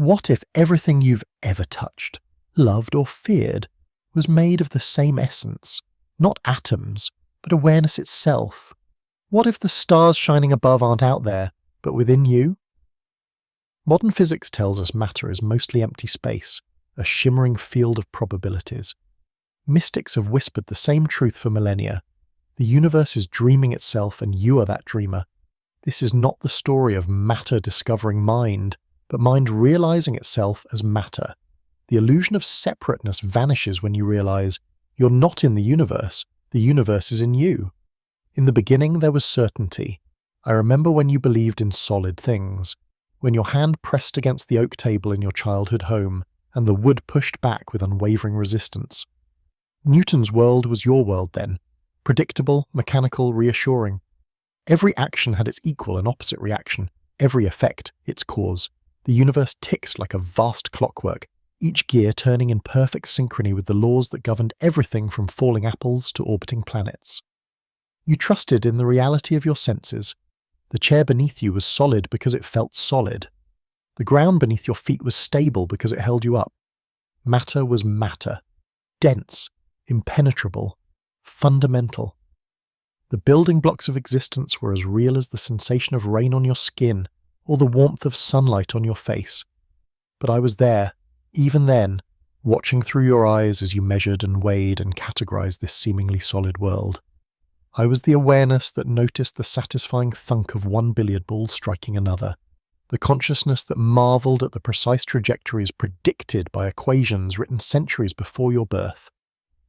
What if everything you've ever touched, loved or feared was made of the same essence, not atoms, but awareness itself? What if the stars shining above aren't out there, but within you? Modern physics tells us matter is mostly empty space, a shimmering field of probabilities. Mystics have whispered the same truth for millennia. The universe is dreaming itself and you are that dreamer. This is not the story of matter discovering mind, but mind realizing itself as matter. The illusion of separateness vanishes when you realize you're not in the universe is in you. In the beginning there was certainty. I remember when you believed in solid things, when your hand pressed against the oak table in your childhood home and the wood pushed back with unwavering resistance. Newton's world was your world then, predictable, mechanical, reassuring. Every action had its equal and opposite reaction, every effect its cause. The universe ticked like a vast clockwork, each gear turning in perfect synchrony with the laws that governed everything from falling apples to orbiting planets. You trusted in the reality of your senses. The chair beneath you was solid because it felt solid. The ground beneath your feet was stable because it held you up. Matter was matter, dense, impenetrable, fundamental. The building blocks of existence were as real as the sensation of rain on your skin or the warmth of sunlight on your face. But I was there, even then, watching through your eyes as you measured and weighed and categorized this seemingly solid world. I was the awareness that noticed the satisfying thunk of one billiard ball striking another, the consciousness that marveled at the precise trajectories predicted by equations written centuries before your birth.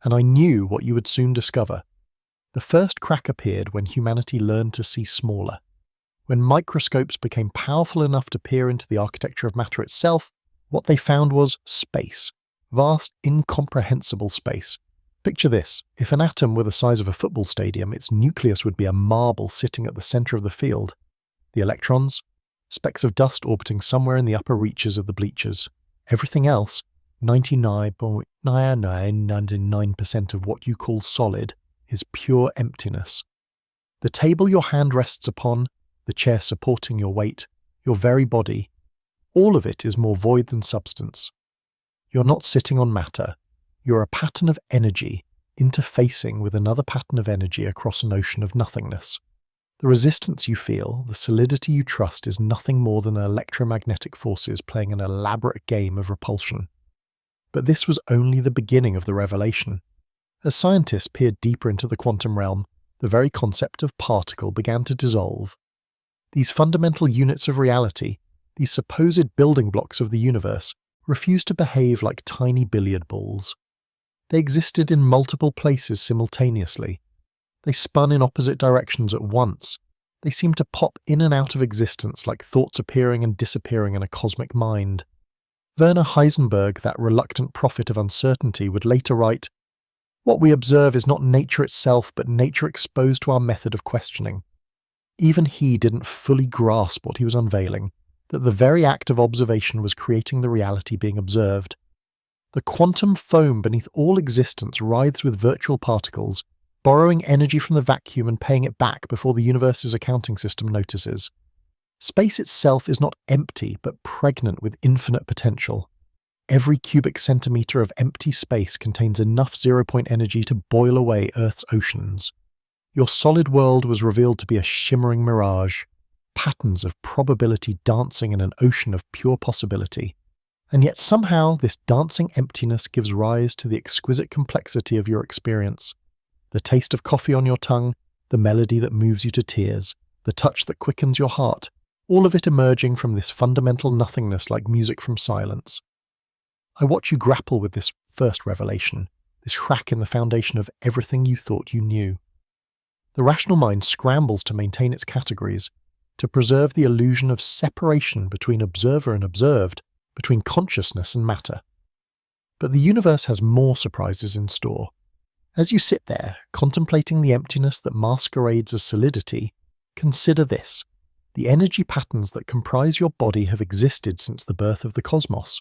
And I knew what you would soon discover. The first crack appeared when humanity learned to see smaller. When microscopes became powerful enough to peer into the architecture of matter itself, what they found was space. Vast, incomprehensible space. Picture this. If an atom were the size of a football stadium, its nucleus would be a marble sitting at the center of the field. The electrons? Specks of dust orbiting somewhere in the upper reaches of the bleachers. Everything else, 99.9999% of what you call solid, is pure emptiness. The table your hand rests upon, the chair supporting your weight, your very body, all of it is more void than substance. You're not sitting on matter. You're a pattern of energy interfacing with another pattern of energy across an ocean of nothingness. The resistance you feel, the solidity you trust, is nothing more than electromagnetic forces playing an elaborate game of repulsion. But this was only the beginning of the revelation. As scientists peered deeper into the quantum realm, the very concept of particle began to dissolve. These fundamental units of reality, these supposed building blocks of the universe, refused to behave like tiny billiard balls. They existed in multiple places simultaneously. They spun in opposite directions at once. They seemed to pop in and out of existence like thoughts appearing and disappearing in a cosmic mind. Werner Heisenberg, that reluctant prophet of uncertainty, would later write, "What we observe is not nature itself, but nature exposed to our method of questioning." Even he didn't fully grasp what he was unveiling, that the very act of observation was creating the reality being observed. The quantum foam beneath all existence writhes with virtual particles, borrowing energy from the vacuum and paying it back before the universe's accounting system notices. Space itself is not empty, but pregnant with infinite potential. Every cubic centimetre of empty space contains enough zero-point energy to boil away Earth's oceans. Your solid world was revealed to be a shimmering mirage, patterns of probability dancing in an ocean of pure possibility. And yet somehow this dancing emptiness gives rise to the exquisite complexity of your experience. The taste of coffee on your tongue, the melody that moves you to tears, the touch that quickens your heart, all of it emerging from this fundamental nothingness like music from silence. I watch you grapple with this first revelation, this crack in the foundation of everything you thought you knew. The rational mind scrambles to maintain its categories, to preserve the illusion of separation between observer and observed, between consciousness and matter. But the universe has more surprises in store. As you sit there, contemplating the emptiness that masquerades as solidity, consider this. The energy patterns that comprise your body have existed since the birth of the cosmos.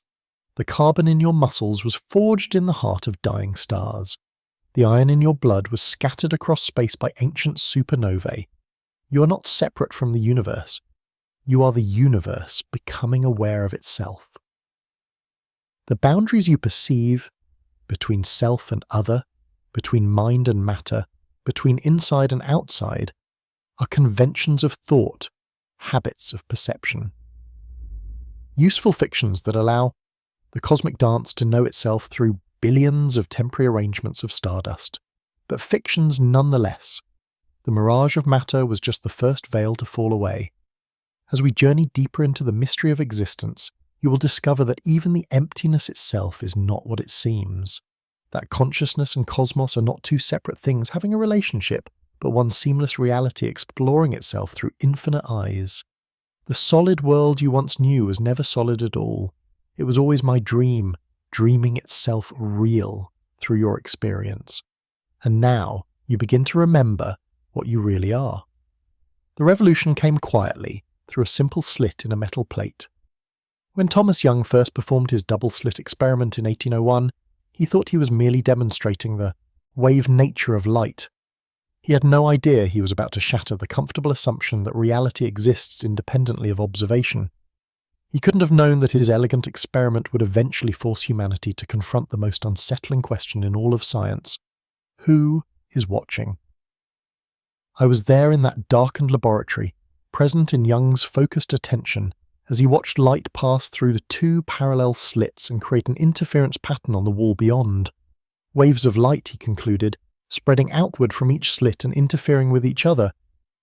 The carbon in your muscles was forged in the heart of dying stars. The iron in your blood was scattered across space by ancient supernovae. You are not separate from the universe. You are the universe becoming aware of itself. The boundaries you perceive between self and other, between mind and matter, between inside and outside, are conventions of thought, habits of perception. Useful fictions that allow the cosmic dance to know itself through billions of temporary arrangements of stardust, but fictions nonetheless. The mirage of matter was just the first veil to fall away. As we journey deeper into the mystery of existence, you will discover that even the emptiness itself is not what it seems. That consciousness and cosmos are not two separate things having a relationship, but one seamless reality exploring itself through infinite eyes. The solid world you once knew was never solid at all. It was always my dream, dreaming itself real through your experience. And now you begin to remember what you really are. The revolution came quietly, through a simple slit in a metal plate. When Thomas Young first performed his double-slit experiment in 1801, he thought he was merely demonstrating the wave nature of light. He had no idea he was about to shatter the comfortable assumption that reality exists independently of observation. He couldn't have known that his elegant experiment would eventually force humanity to confront the most unsettling question in all of science. Who is watching? I was there in that darkened laboratory, present in Young's focused attention, as he watched light pass through the two parallel slits and create an interference pattern on the wall beyond. Waves of light, he concluded, spreading outward from each slit and interfering with each other.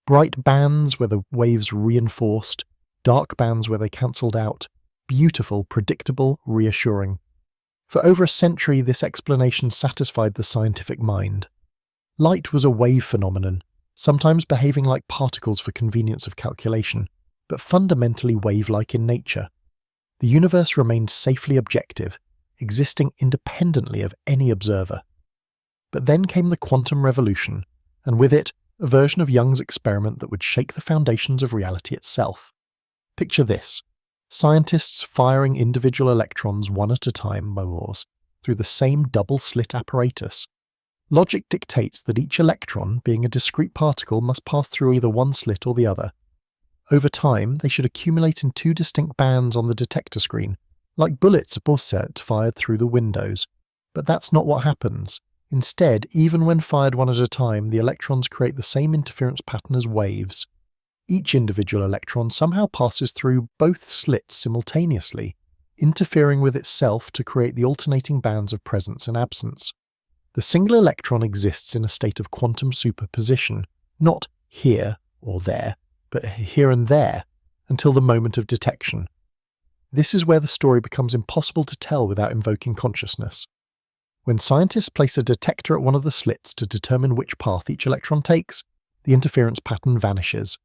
Bright bands where the waves reinforced, dark bands where they cancelled out. Beautiful, predictable, reassuring. For over a century, this explanation satisfied the scientific mind. Light was a wave phenomenon, sometimes behaving like particles for convenience of calculation, but fundamentally wave-like in nature. The universe remained safely objective, existing independently of any observer. But then came the quantum revolution, and with it, a version of Young's experiment that would shake the foundations of reality itself. Picture this: scientists firing individual electrons one at a time, by Morse, through the same double-slit apparatus. Logic dictates that each electron, being a discrete particle, must pass through either one slit or the other. Over time, they should accumulate in two distinct bands on the detector screen, like bullets or set fired through the windows. But that's not what happens. Instead, even when fired one at a time, the electrons create the same interference pattern as waves. Each individual electron somehow passes through both slits simultaneously, interfering with itself to create the alternating bands of presence and absence. The single electron exists in a state of quantum superposition, not here or there, but here and there, until the moment of detection. This is where the story becomes impossible to tell without invoking consciousness. When scientists place a detector at one of the slits to determine which path each electron takes, the interference pattern vanishes.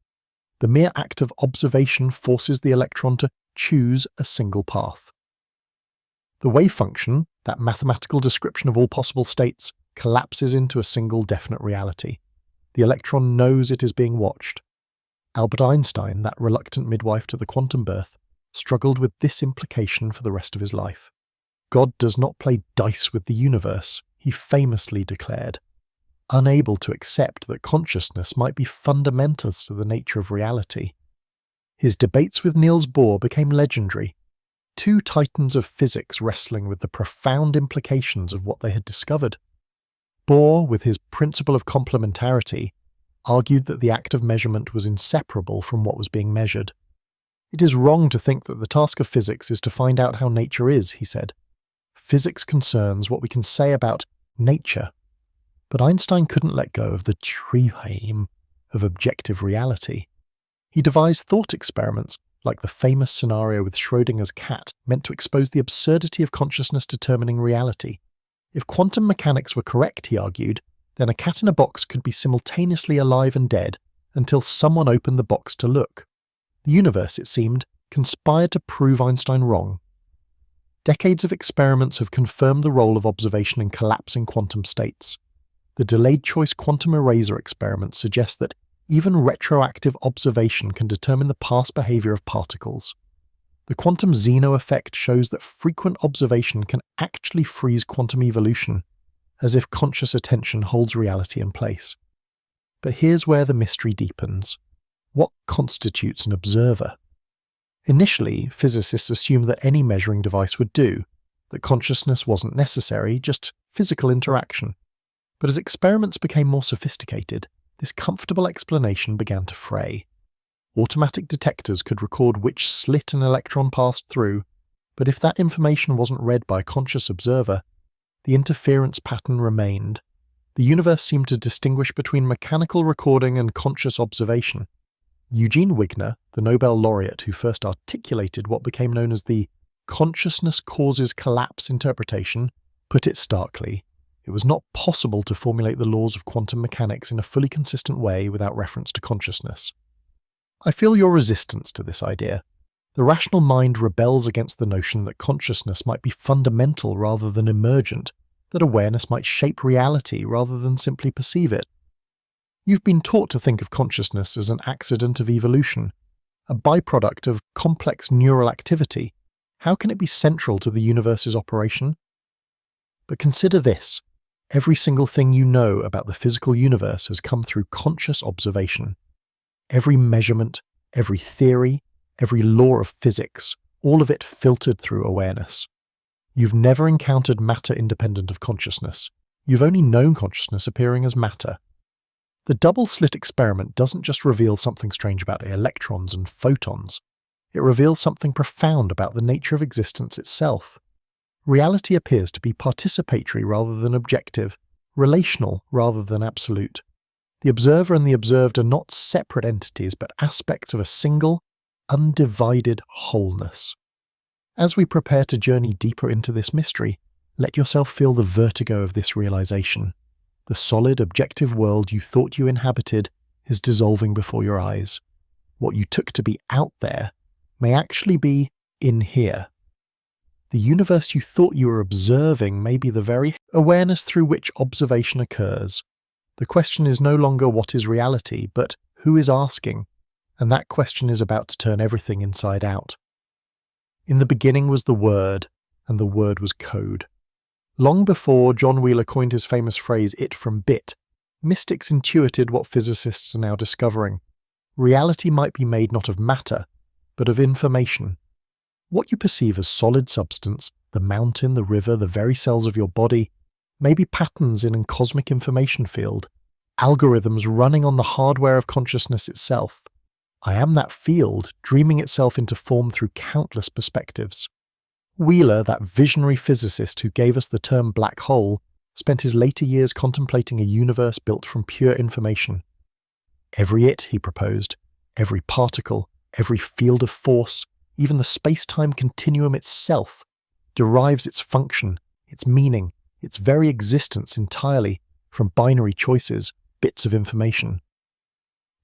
The mere act of observation forces the electron to choose a single path. The wave function, that mathematical description of all possible states, collapses into a single definite reality. The electron knows it is being watched. Albert Einstein, that reluctant midwife to the quantum birth, struggled with this implication for the rest of his life. God does not play dice with the universe, he famously declared, unable to accept that consciousness might be fundamental to the nature of reality. His debates with Niels Bohr became legendary, two titans of physics wrestling with the profound implications of what they had discovered. Bohr, with his principle of complementarity, argued that the act of measurement was inseparable from what was being measured. It is wrong to think that the task of physics is to find out how nature is, he said. Physics concerns what we can say about nature. But Einstein couldn't let go of the dream of objective reality. He devised thought experiments, like the famous scenario with Schrödinger's cat, meant to expose the absurdity of consciousness determining reality. If quantum mechanics were correct, he argued, then a cat in a box could be simultaneously alive and dead until someone opened the box to look. The universe, it seemed, conspired to prove Einstein wrong. Decades of experiments have confirmed the role of observation in collapsing quantum states. The delayed choice quantum eraser experiment suggests that even retroactive observation can determine the past behavior of particles. The quantum Zeno effect shows that frequent observation can actually freeze quantum evolution, as if conscious attention holds reality in place. But here's where the mystery deepens. What constitutes an observer? Initially, physicists assumed that any measuring device would do. that consciousness wasn't necessary, just physical interaction. But as experiments became more sophisticated, this comfortable explanation began to fray. Automatic detectors could record which slit an electron passed through, but if that information wasn't read by a conscious observer, the interference pattern remained. The universe seemed to distinguish between mechanical recording and conscious observation. Eugene Wigner, the Nobel laureate who first articulated what became known as the consciousness causes collapse interpretation, put it starkly: it was not possible to formulate the laws of quantum mechanics in a fully consistent way without reference to consciousness. I feel your resistance to this idea. The rational mind rebels against the notion that consciousness might be fundamental rather than emergent, that awareness might shape reality rather than simply perceive it. You've been taught to think of consciousness as an accident of evolution, a byproduct of complex neural activity. How can it be central to the universe's operation? But consider this: every single thing you know about the physical universe has come through conscious observation. Every measurement, every theory, every law of physics, all of it filtered through awareness. You've never encountered matter independent of consciousness. You've only known consciousness appearing as matter. The double-slit experiment doesn't just reveal something strange about electrons and photons. It reveals something profound about the nature of existence itself. Reality appears to be participatory rather than objective, relational rather than absolute. The observer and the observed are not separate entities, but aspects of a single, undivided wholeness. As we prepare to journey deeper into this mystery, let yourself feel the vertigo of this realization. The solid, objective world you thought you inhabited is dissolving before your eyes. What you took to be out there may actually be in here. The universe you thought you were observing may be the very awareness through which observation occurs. The question is no longer what is reality, but who is asking, and that question is about to turn everything inside out. In the beginning was the Word, and the Word was code. Long before John Wheeler coined his famous phrase, "it from bit," mystics intuited what physicists are now discovering. Reality might be made not of matter, but of information. What you perceive as solid substance, the mountain, the river, the very cells of your body, may be patterns in a cosmic information field, algorithms running on the hardware of consciousness itself. I am that field, dreaming itself into form through countless perspectives. Wheeler, that visionary physicist who gave us the term black hole, spent his later years contemplating a universe built from pure information. Every it, he proposed, every particle, every field of force, even the space-time continuum itself, derives its function, its meaning, its very existence entirely from binary choices, bits of information.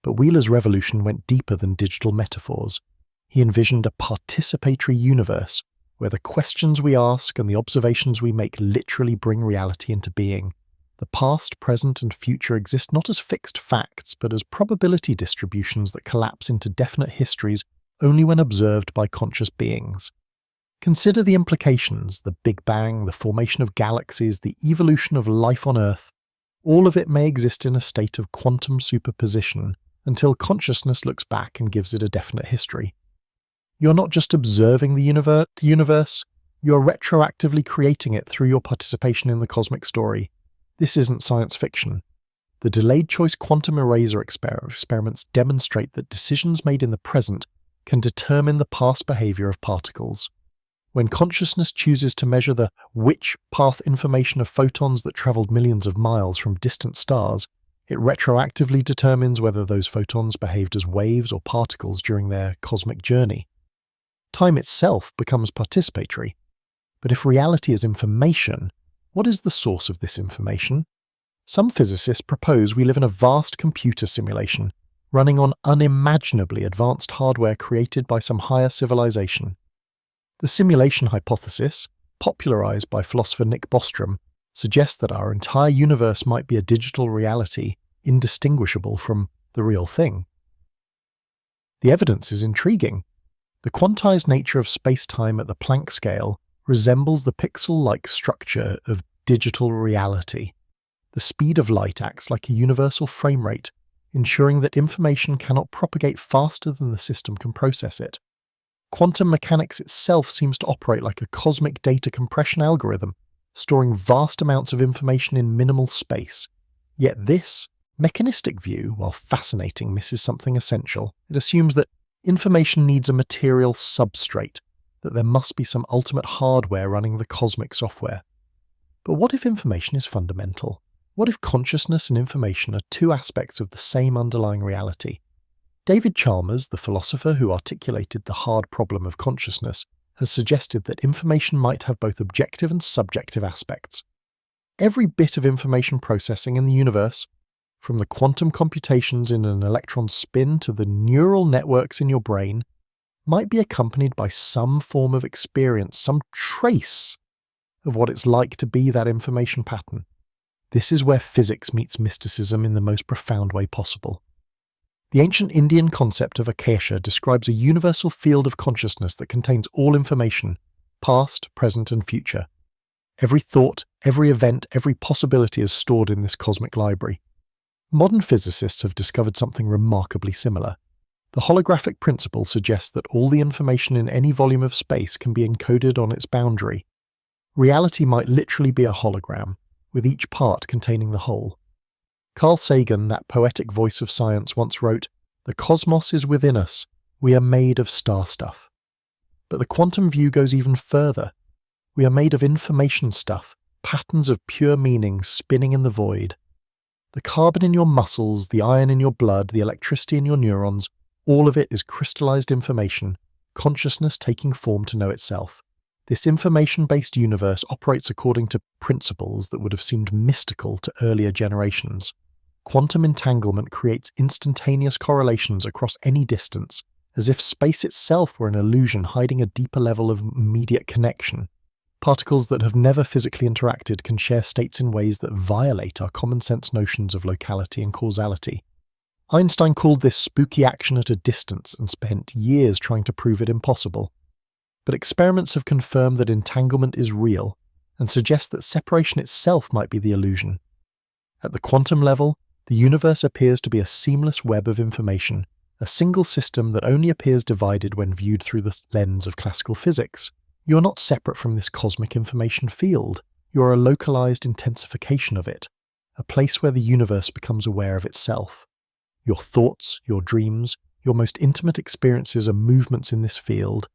But Wheeler's revolution went deeper than digital metaphors. He envisioned a participatory universe where the questions we ask and the observations we make literally bring reality into being. The past, present, and future exist not as fixed facts, but as probability distributions that collapse into definite histories only when observed by conscious beings. Consider the implications: the Big Bang, the formation of galaxies, the evolution of life on Earth. All of it may exist in a state of quantum superposition until consciousness looks back and gives it a definite history. You're not just observing the universe, you're retroactively creating it through your participation in the cosmic story. This isn't science fiction. The delayed choice quantum eraser experiments demonstrate that decisions made in the present can determine the past behavior of particles. When consciousness chooses to measure the which path information of photons that traveled millions of miles from distant stars, it retroactively determines whether those photons behaved as waves or particles during their cosmic journey. Time itself becomes participatory. But if reality is information, what is the source of this information? Some physicists propose we live in a vast computer simulation, running on unimaginably advanced hardware created by some higher civilization. The simulation hypothesis, popularized by philosopher Nick Bostrom, suggests that our entire universe might be a digital reality indistinguishable from the real thing. The evidence is intriguing. The quantized nature of space-time at the Planck scale resembles the pixel-like structure of digital reality. The speed of light acts like a universal frame rate, ensuring that information cannot propagate faster than the system can process it. Quantum mechanics itself seems to operate like a cosmic data compression algorithm, storing vast amounts of information in minimal space. Yet this mechanistic view, while fascinating, misses something essential. It assumes that information needs a material substrate, that there must be some ultimate hardware running the cosmic software. But what if information is fundamental? What if consciousness and information are two aspects of the same underlying reality? David Chalmers, the philosopher who articulated the hard problem of consciousness, has suggested that information might have both objective and subjective aspects. Every bit of information processing in the universe, from the quantum computations in an electron's spin to the neural networks in your brain, might be accompanied by some form of experience, some trace of what it's like to be that information pattern. This is where physics meets mysticism in the most profound way possible. The ancient Indian concept of Akasha describes a universal field of consciousness that contains all information, past, present, and future. Every thought, every event, every possibility is stored in this cosmic library. Modern physicists have discovered something remarkably similar. The holographic principle suggests that all the information in any volume of space can be encoded on its boundary. Reality might literally be a hologram, with each part containing the whole. Carl Sagan, that poetic voice of science, once wrote, "The cosmos is within us. We are made of star stuff." But the quantum view goes even further. We are made of information stuff, patterns of pure meaning spinning in the void. The carbon in your muscles, the iron in your blood, the electricity in your neurons, all of it is crystallized information, consciousness taking form to know itself. This information-based universe operates according to principles that would have seemed mystical to earlier generations. Quantum entanglement creates instantaneous correlations across any distance, as if space itself were an illusion hiding a deeper level of immediate connection. Particles that have never physically interacted can share states in ways that violate our common-sense notions of locality and causality. Einstein called this spooky action at a distance and spent years trying to prove it impossible. But experiments have confirmed that entanglement is real and suggest that separation itself might be the illusion. At the quantum level, the universe appears to be a seamless web of information, a single system that only appears divided when viewed through the lens of classical physics. You're not separate from this cosmic information field. You're a localized intensification of it, a place where the universe becomes aware of itself. Your thoughts, your dreams, your most intimate experiences are movements in this field,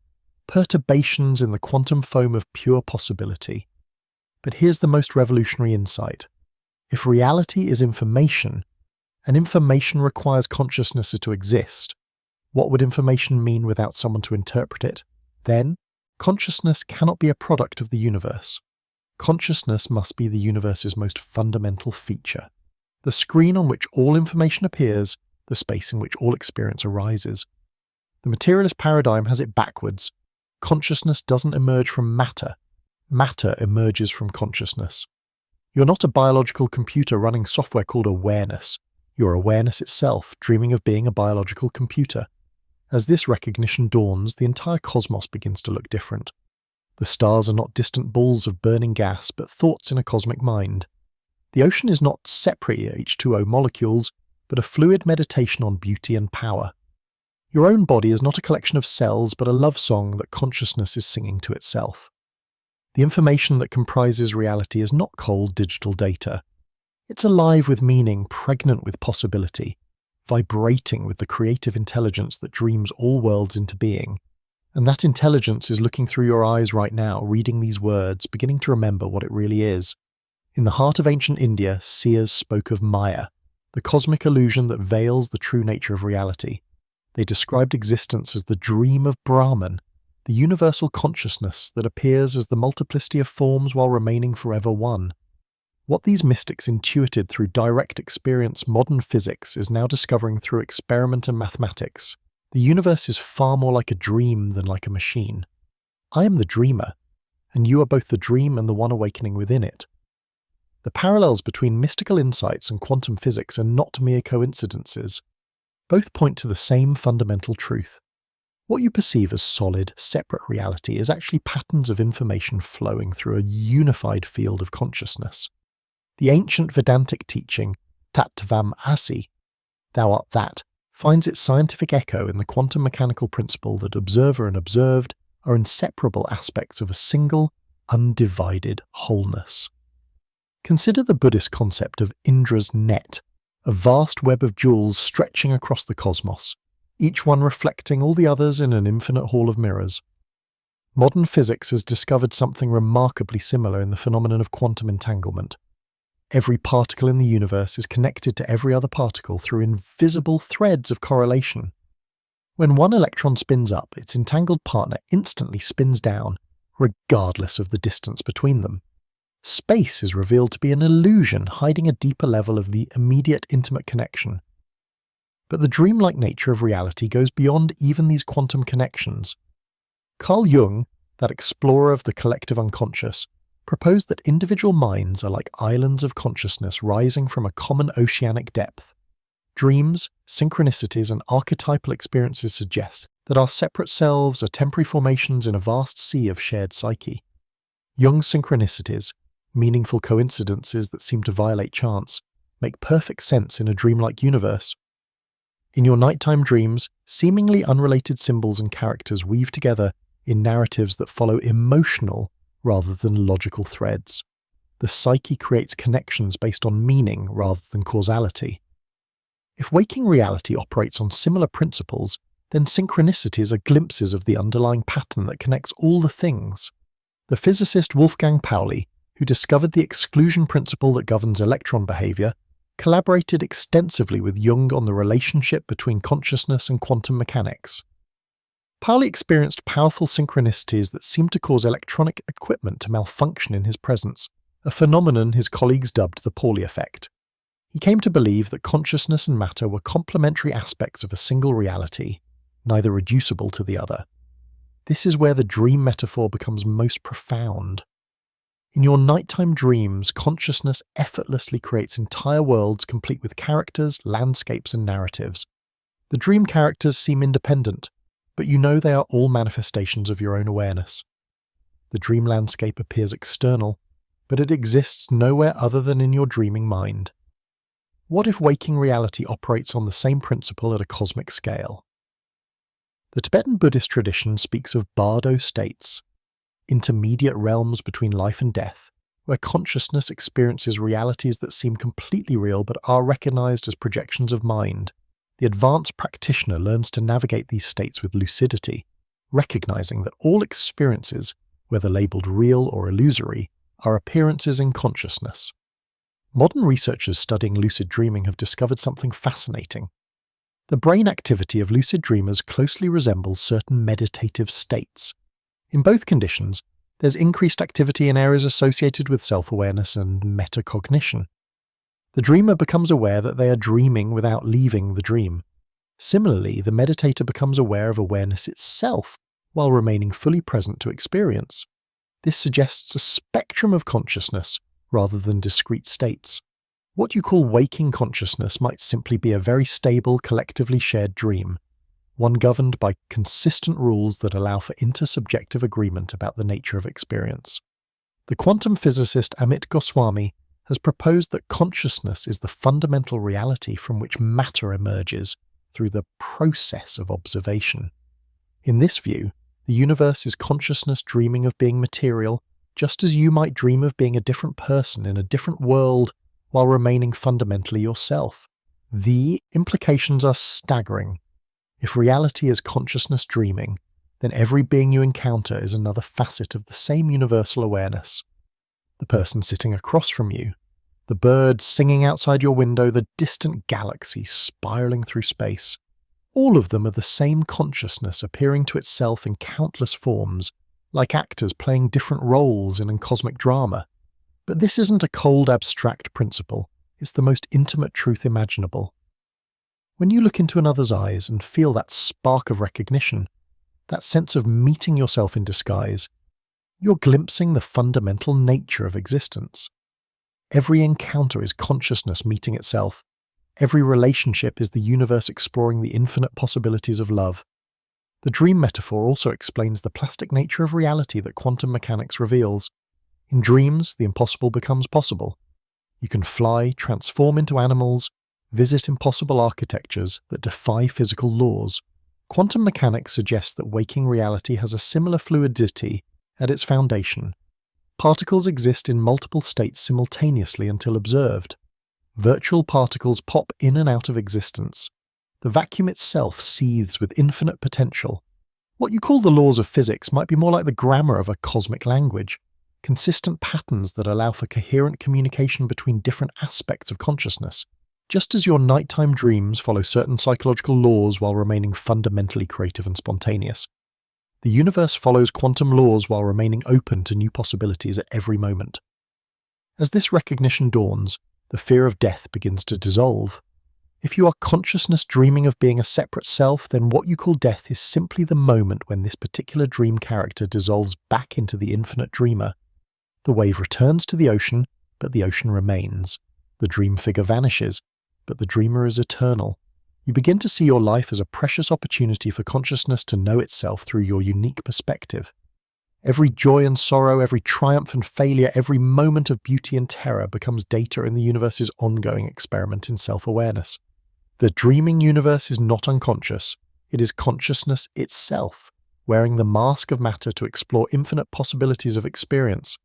perturbations in the quantum foam of pure possibility. But here's the most revolutionary insight. If reality is information, and information requires consciousness to exist, what would information mean without someone to interpret it? Then, consciousness cannot be a product of the universe. Consciousness must be the universe's most fundamental feature. The screen on which all information appears, the space in which all experience arises. The materialist paradigm has it backwards. Consciousness doesn't emerge from matter. Matter emerges from consciousness. You're not a biological computer running software called awareness. You're awareness itself, dreaming of being a biological computer. As this recognition dawns, the entire cosmos begins to look different. The stars are not distant balls of burning gas, but thoughts in a cosmic mind. The ocean is not separate H2O molecules, but a fluid meditation on beauty and power. Your own body is not a collection of cells, but a love song that consciousness is singing to itself. The information that comprises reality is not cold digital data. It's alive with meaning, pregnant with possibility, vibrating with the creative intelligence that dreams all worlds into being. And that intelligence is looking through your eyes right now, reading these words, beginning to remember what it really is. In the heart of ancient India, seers spoke of Maya, the cosmic illusion that veils the true nature of reality. They described existence as the dream of Brahman, the universal consciousness that appears as the multiplicity of forms while remaining forever one. What these mystics intuited through direct experience, modern physics is now discovering through experiment and mathematics. The universe is far more like a dream than like a machine. I am the dreamer, and you are both the dream and the one awakening within it. The parallels between mystical insights and quantum physics are not mere coincidences. Both point to the same fundamental truth. What you perceive as solid, separate reality is actually patterns of information flowing through a unified field of consciousness. The ancient Vedantic teaching, Tattvam Asi, thou art that, finds its scientific echo in the quantum mechanical principle that observer and observed are inseparable aspects of a single, undivided wholeness. Consider the Buddhist concept of Indra's net, a vast web of jewels stretching across the cosmos, each one reflecting all the others in an infinite hall of mirrors. Modern physics has discovered something remarkably similar in the phenomenon of quantum entanglement. Every particle in the universe is connected to every other particle through invisible threads of correlation. When one electron spins up, its entangled partner instantly spins down, regardless of the distance between them. Space is revealed to be an illusion hiding a deeper level of the immediate intimate connection. But the dreamlike nature of reality goes beyond even these quantum connections. Carl Jung, that explorer of the collective unconscious, proposed that individual minds are like islands of consciousness rising from a common oceanic depth. Dreams, synchronicities, and archetypal experiences suggest that our separate selves are temporary formations in a vast sea of shared psyche. Jung's synchronicities, meaningful coincidences that seem to violate chance, make perfect sense in a dreamlike universe. In your nighttime dreams, seemingly unrelated symbols and characters weave together in narratives that follow emotional rather than logical threads. The psyche creates connections based on meaning rather than causality. If waking reality operates on similar principles, then synchronicities are glimpses of the underlying pattern that connects all the things. The physicist Wolfgang Pauli, who discovered the exclusion principle that governs electron behavior, collaborated extensively with Jung on the relationship between consciousness and quantum mechanics. Pauli experienced powerful synchronicities that seemed to cause electronic equipment to malfunction in his presence, a phenomenon his colleagues dubbed the Pauli effect. He came to believe that consciousness and matter were complementary aspects of a single reality, neither reducible to the other. This is where the dream metaphor becomes most profound. In your nighttime dreams, consciousness effortlessly creates entire worlds complete with characters, landscapes, and narratives. The dream characters seem independent, but you know they are all manifestations of your own awareness. The dream landscape appears external, but it exists nowhere other than in your dreaming mind. What if waking reality operates on the same principle at a cosmic scale? The Tibetan Buddhist tradition speaks of bardo states, intermediate realms between life and death, where consciousness experiences realities that seem completely real but are recognized as projections of mind. The advanced practitioner learns to navigate these states with lucidity, recognizing that all experiences, whether labeled real or illusory, are appearances in consciousness. Modern researchers studying lucid dreaming have discovered something fascinating. The brain activity of lucid dreamers closely resembles certain meditative states. In both conditions, there's increased activity in areas associated with self-awareness and metacognition. The dreamer becomes aware that they are dreaming without leaving the dream. Similarly, the meditator becomes aware of awareness itself while remaining fully present to experience. This suggests a spectrum of consciousness rather than discrete states. What you call waking consciousness might simply be a very stable, collectively shared dream, one governed by consistent rules that allow for intersubjective agreement about the nature of experience. The quantum physicist Amit Goswami has proposed that consciousness is the fundamental reality from which matter emerges through the process of observation. In this view, the universe is consciousness dreaming of being material, just as you might dream of being a different person in a different world while remaining fundamentally yourself. The implications are staggering. If reality is consciousness dreaming, then every being you encounter is another facet of the same universal awareness. The person sitting across from you, the bird singing outside your window, the distant galaxy spiraling through space. All of them are the same consciousness appearing to itself in countless forms, like actors playing different roles in a cosmic drama. But this isn't a cold, abstract principle. It's the most intimate truth imaginable. When you look into another's eyes and feel that spark of recognition, that sense of meeting yourself in disguise, you're glimpsing the fundamental nature of existence. Every encounter is consciousness meeting itself. Every relationship is the universe exploring the infinite possibilities of love. The dream metaphor also explains the plastic nature of reality that quantum mechanics reveals. In dreams, the impossible becomes possible. You can fly, transform into animals, visit impossible architectures that defy physical laws. Quantum mechanics suggests that waking reality has a similar fluidity at its foundation. Particles exist in multiple states simultaneously until observed. Virtual particles pop in and out of existence. The vacuum itself seethes with infinite potential. What you call the laws of physics might be more like the grammar of a cosmic language, consistent patterns that allow for coherent communication between different aspects of consciousness. Just as your nighttime dreams follow certain psychological laws while remaining fundamentally creative and spontaneous, the universe follows quantum laws while remaining open to new possibilities at every moment. As this recognition dawns, the fear of death begins to dissolve. If you are consciousness dreaming of being a separate self, then what you call death is simply the moment when this particular dream character dissolves back into the infinite dreamer. The wave returns to the ocean, but the ocean remains. The dream figure vanishes, but the dreamer is eternal. You begin to see your life as a precious opportunity for consciousness to know itself through your unique perspective. Every joy and sorrow, every triumph and failure, every moment of beauty and terror becomes data in the universe's ongoing experiment in self-awareness. The dreaming universe is not unconscious. It is consciousness itself, wearing the mask of matter to explore infinite possibilities of experience.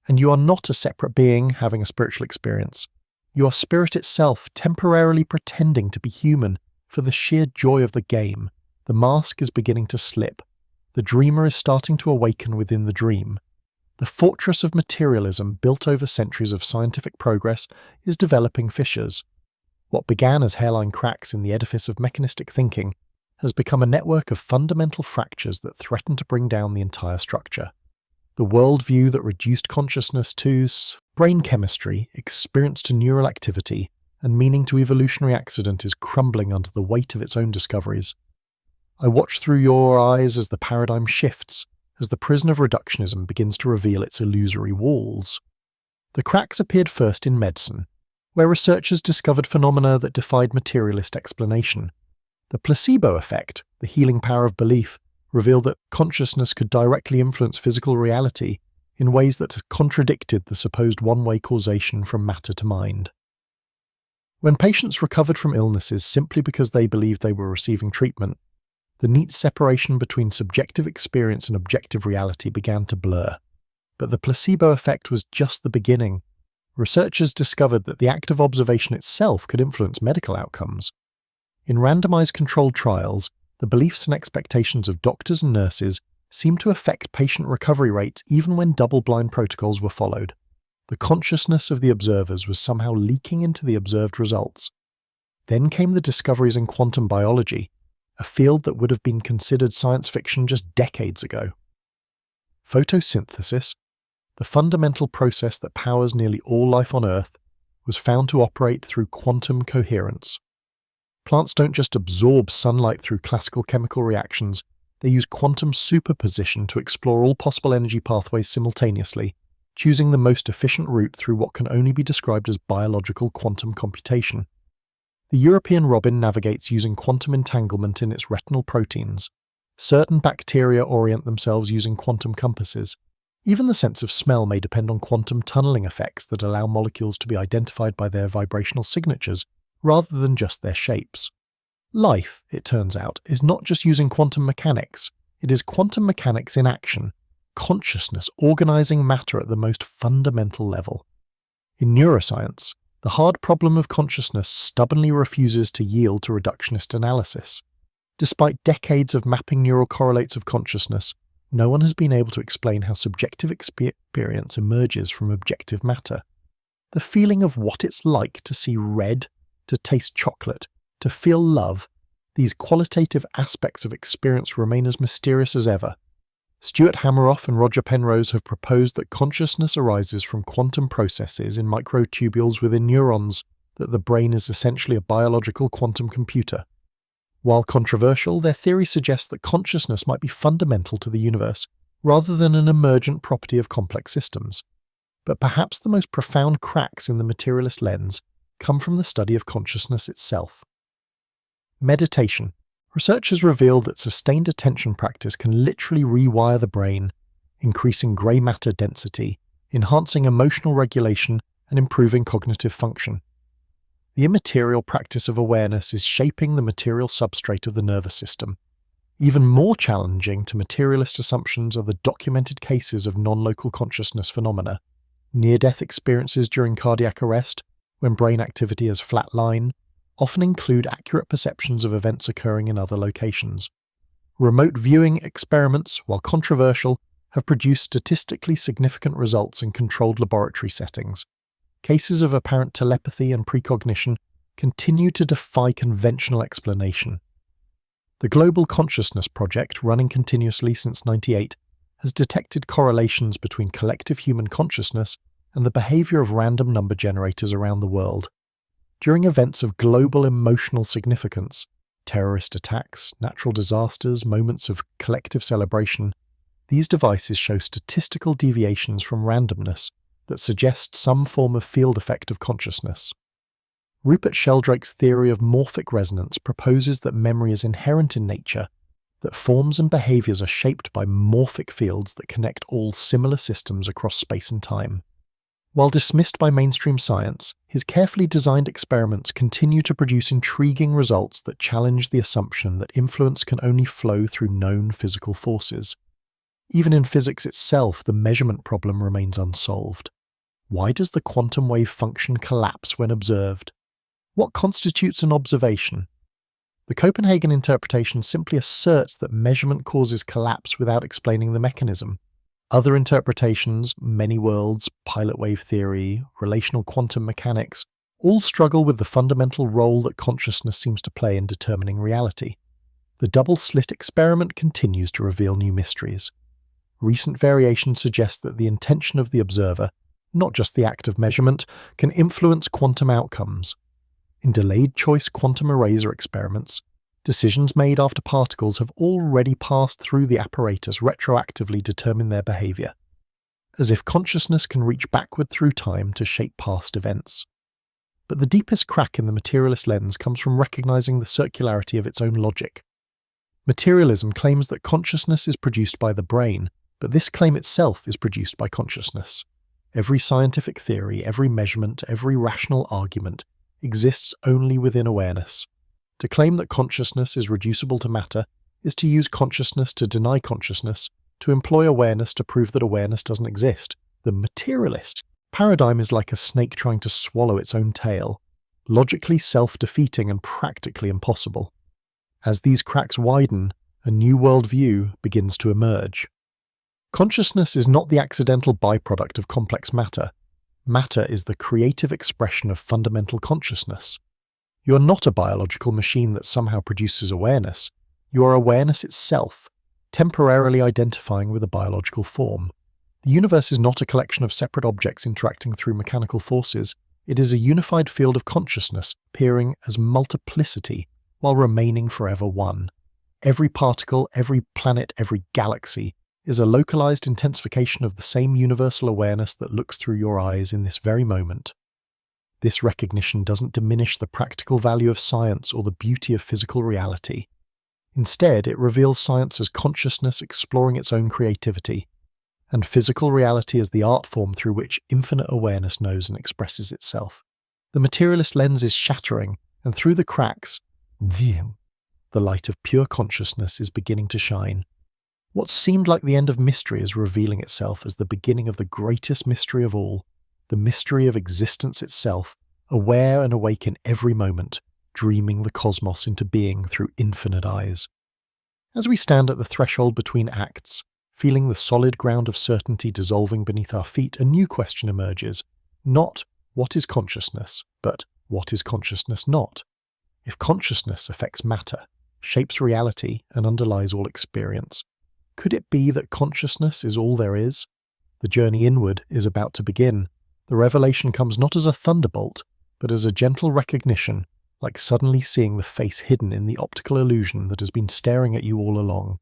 And you are not a separate being having a spiritual experience. You are spirit itself, temporarily pretending to be human for the sheer joy of the game. The mask is beginning to slip. The dreamer is starting to awaken within the dream. The fortress of materialism, built over centuries of scientific progress, is developing fissures. What began as hairline cracks in the edifice of mechanistic thinking has become a network of fundamental fractures that threaten to bring down the entire structure. The worldview that reduced consciousness to brain chemistry, experience to neural activity, and meaning to evolutionary accident is crumbling under the weight of its own discoveries. I watch through your eyes as the paradigm shifts, as the prison of reductionism begins to reveal its illusory walls. The cracks appeared first in medicine, where researchers discovered phenomena that defied materialist explanation. The placebo effect, the healing power of belief, revealed that consciousness could directly influence physical reality in ways that contradicted the supposed one-way causation from matter to mind. When patients recovered from illnesses simply because they believed they were receiving treatment, the neat separation between subjective experience and objective reality began to blur. But the placebo effect was just the beginning. Researchers discovered that the act of observation itself could influence medical outcomes. In randomized controlled trials, the beliefs and expectations of doctors and nurses seemed to affect patient recovery rates even when double-blind protocols were followed. The consciousness of the observers was somehow leaking into the observed results. Then came the discoveries in quantum biology, a field that would have been considered science fiction just decades ago. Photosynthesis, the fundamental process that powers nearly all life on Earth, was found to operate through quantum coherence. Plants don't just absorb sunlight through classical chemical reactions, they use quantum superposition to explore all possible energy pathways simultaneously, choosing the most efficient route through what can only be described as biological quantum computation. The European robin navigates using quantum entanglement in its retinal proteins. Certain bacteria orient themselves using quantum compasses. Even the sense of smell may depend on quantum tunneling effects that allow molecules to be identified by their vibrational signatures rather than just their shapes. Life, it turns out, is not just using quantum mechanics. It is quantum mechanics in action, consciousness organizing matter at the most fundamental level. In neuroscience, the hard problem of consciousness stubbornly refuses to yield to reductionist analysis. Despite decades of mapping neural correlates of consciousness, no one has been able to explain how subjective experience emerges from objective matter. The feeling of what it's like to see red, to taste chocolate, to feel love, these qualitative aspects of experience remain as mysterious as ever. Stuart Hameroff and Roger Penrose have proposed that consciousness arises from quantum processes in microtubules within neurons, that the brain is essentially a biological quantum computer. While controversial, their theory suggests that consciousness might be fundamental to the universe, rather than an emergent property of complex systems. But perhaps the most profound cracks in the materialist lens come from the study of consciousness itself. Meditation. Researchers revealed that sustained attention practice can literally rewire the brain, increasing grey matter density, enhancing emotional regulation, and improving cognitive function. The immaterial practice of awareness is shaping the material substrate of the nervous system. Even more challenging to materialist assumptions are the documented cases of non-local consciousness phenomena, near-death experiences during cardiac arrest, when brain activity has flatlined, often include accurate perceptions of events occurring in other locations. Remote viewing experiments, while controversial, have produced statistically significant results in controlled laboratory settings. Cases of apparent telepathy and precognition continue to defy conventional explanation. The Global Consciousness Project, running continuously since 1998, has detected correlations between collective human consciousness and the behavior of random number generators around the world. During events of global emotional significance, terrorist attacks, natural disasters, moments of collective celebration, these devices show statistical deviations from randomness that suggest some form of field effect of consciousness. Rupert Sheldrake's theory of morphic resonance proposes that memory is inherent in nature, that forms and behaviors are shaped by morphic fields that connect all similar systems across space and time. While dismissed by mainstream science, his carefully designed experiments continue to produce intriguing results that challenge the assumption that influence can only flow through known physical forces. Even in physics itself, the measurement problem remains unsolved. Why does the quantum wave function collapse when observed? What constitutes an observation? The Copenhagen interpretation simply asserts that measurement causes collapse without explaining the mechanism. Other interpretations, many worlds, pilot wave theory, relational quantum mechanics, all struggle with the fundamental role that consciousness seems to play in determining reality. The double-slit experiment continues to reveal new mysteries. Recent variations suggest that the intention of the observer, not just the act of measurement, can influence quantum outcomes. In delayed choice quantum eraser experiments, decisions made after particles have already passed through the apparatus retroactively determine their behavior, as if consciousness can reach backward through time to shape past events. But the deepest crack in the materialist lens comes from recognizing the circularity of its own logic. Materialism claims that consciousness is produced by the brain, but this claim itself is produced by consciousness. Every scientific theory, every measurement, every rational argument exists only within awareness. To claim that consciousness is reducible to matter is to use consciousness to deny consciousness, to employ awareness to prove that awareness doesn't exist. The materialist paradigm is like a snake trying to swallow its own tail, logically self-defeating and practically impossible. As these cracks widen, a new worldview begins to emerge. Consciousness is not the accidental byproduct of complex matter. Matter is the creative expression of fundamental consciousness. You are not a biological machine that somehow produces awareness. You are awareness itself, temporarily identifying with a biological form. The universe is not a collection of separate objects interacting through mechanical forces. It is a unified field of consciousness, appearing as multiplicity while remaining forever one. Every particle, every planet, every galaxy is a localized intensification of the same universal awareness that looks through your eyes in this very moment. This recognition doesn't diminish the practical value of science or the beauty of physical reality. Instead, it reveals science as consciousness exploring its own creativity, and physical reality as the art form through which infinite awareness knows and expresses itself. The materialist lens is shattering, and through the cracks, the light of pure consciousness is beginning to shine. What seemed like the end of mystery is revealing itself as the beginning of the greatest mystery of all, the mystery of existence itself, aware and awake in every moment, dreaming the cosmos into being through infinite eyes. As we stand at the threshold between acts, feeling the solid ground of certainty dissolving beneath our feet, a new question emerges. Not what is consciousness, but what is consciousness not? If consciousness affects matter, shapes reality, and underlies all experience, could it be that consciousness is all there is? The journey inward is about to begin. The revelation comes not as a thunderbolt, but as a gentle recognition, like suddenly seeing the face hidden in the optical illusion that has been staring at you all along.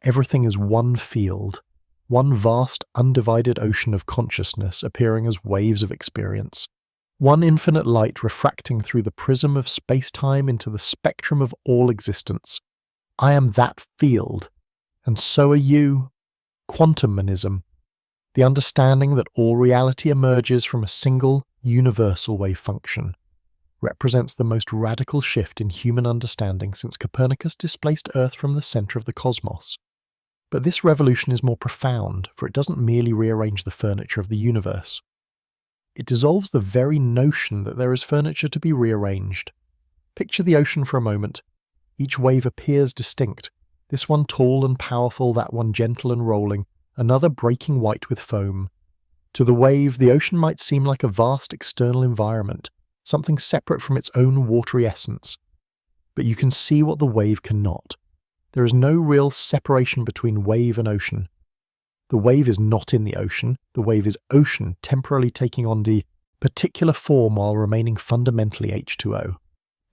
Everything is one field, one vast, undivided ocean of consciousness appearing as waves of experience. One infinite light refracting through the prism of space-time into the spectrum of all existence. I am that field, and so are you. Quantumanism, the understanding that all reality emerges from a single, universal wave function. represents the most radical shift in human understanding since Copernicus displaced Earth from the center of the cosmos. But this revolution is more profound, for it doesn't merely rearrange the furniture of the universe. It dissolves the very notion that there is furniture to be rearranged. Picture the ocean for a moment. Each wave appears distinct, this one tall and powerful, that one gentle and rolling, another breaking white with foam. To the wave, the ocean might seem like a vast external environment, something separate from its own watery essence. But you can see what the wave cannot. There is no real separation between wave and ocean. The wave is not in the ocean, the wave is ocean temporarily taking on the particular form while remaining fundamentally H2O.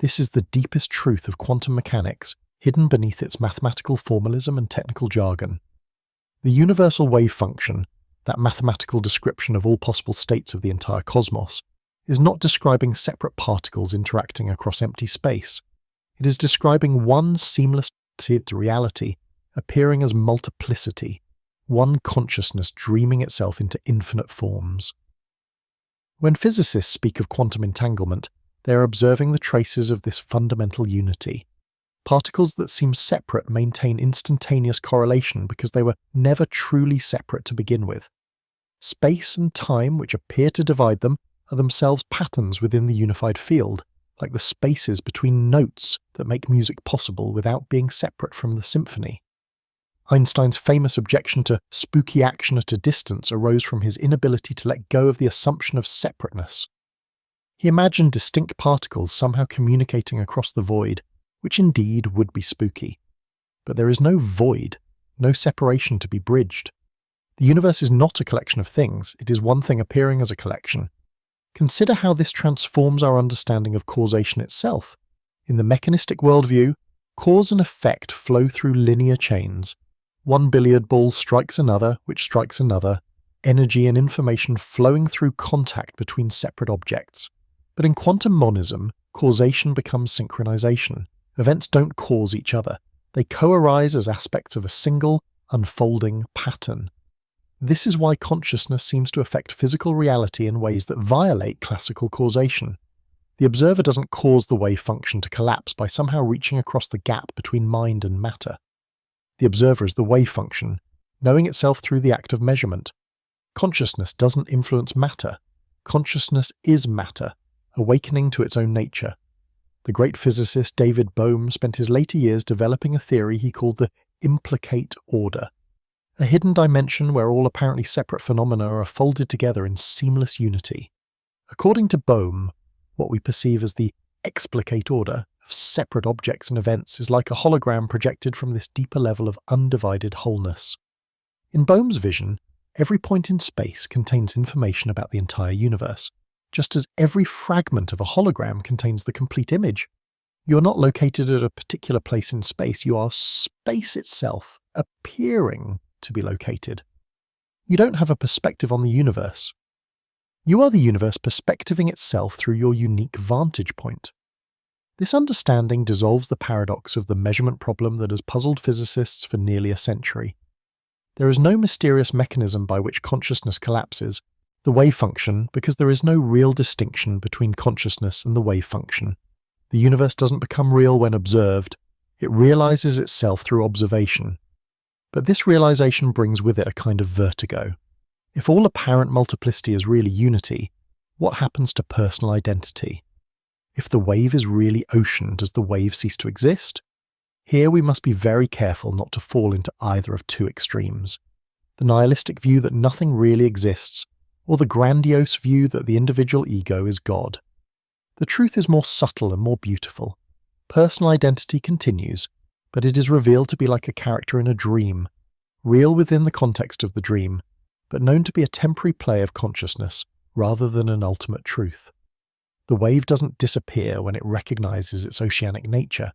This is the deepest truth of quantum mechanics, hidden beneath its mathematical formalism and technical jargon. The universal wave function, that mathematical description of all possible states of the entire cosmos, is not describing separate particles interacting across empty space. It is describing one seamless reality appearing as multiplicity, one consciousness dreaming itself into infinite forms. When physicists speak of quantum entanglement, they are observing the traces of this fundamental unity. Particles that seem separate maintain instantaneous correlation because they were never truly separate to begin with. Space and time, which appear to divide them, are themselves patterns within the unified field, like the spaces between notes that make music possible without being separate from the symphony. Einstein's famous objection to spooky action at a distance arose from his inability to let go of the assumption of separateness. He imagined distinct particles somehow communicating across the void, which indeed would be spooky. But there is no void, no separation to be bridged. The universe is not a collection of things, it is one thing appearing as a collection. Consider how this transforms our understanding of causation itself. In the mechanistic worldview, cause and effect flow through linear chains. One billiard ball strikes another, which strikes another, energy and information flowing through contact between separate objects. But in quantum monism, causation becomes synchronization. Events don't cause each other. They co-arise as aspects of a single, unfolding pattern. This is why consciousness seems to affect physical reality in ways that violate classical causation. The observer doesn't cause the wave function to collapse by somehow reaching across the gap between mind and matter. The observer is the wave function, knowing itself through the act of measurement. Consciousness doesn't influence matter. Consciousness is matter, awakening to its own nature. The great physicist David Bohm spent his later years developing a theory he called the implicate order, a hidden dimension where all apparently separate phenomena are folded together in seamless unity. According to Bohm, what we perceive as the explicate order of separate objects and events is like a hologram projected from this deeper level of undivided wholeness. In Bohm's vision, every point in space contains information about the entire universe, just as every fragment of a hologram contains the complete image. You are not located at a particular place in space, you are space itself, appearing to be located. You don't have a perspective on the universe. You are the universe perspectiving itself through your unique vantage point. This understanding dissolves the paradox of the measurement problem that has puzzled physicists for nearly a century. There is no mysterious mechanism by which consciousness collapses, the wave function, because there is no real distinction between consciousness and the wave function. The universe doesn't become real when observed, it realizes itself through observation. But this realization brings with it a kind of vertigo. If all apparent multiplicity is really unity, what happens to personal identity? If the wave is really ocean, does the wave cease to exist? Here we must be very careful not to fall into either of two extremes. The nihilistic view that nothing really exists, or the grandiose view that the individual ego is God. The truth is more subtle and more beautiful. Personal identity continues, but it is revealed to be like a character in a dream, real within the context of the dream, but known to be a temporary play of consciousness rather than an ultimate truth. The wave doesn't disappear when it recognizes its oceanic nature.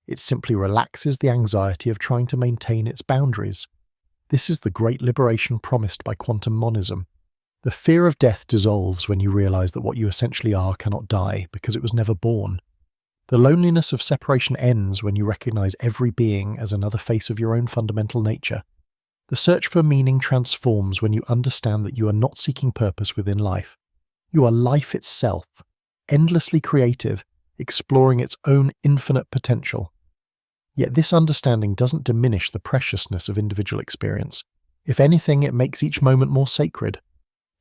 It simply relaxes the anxiety of trying to maintain its boundaries. This is the great liberation promised by quantum monism. The fear of death dissolves when you realize that what you essentially are cannot die because it was never born. The loneliness of separation ends when you recognize every being as another face of your own fundamental nature. The search for meaning transforms when you understand that you are not seeking purpose within life. You are life itself, endlessly creative, exploring its own infinite potential. Yet this understanding doesn't diminish the preciousness of individual experience. If anything, it makes each moment more sacred.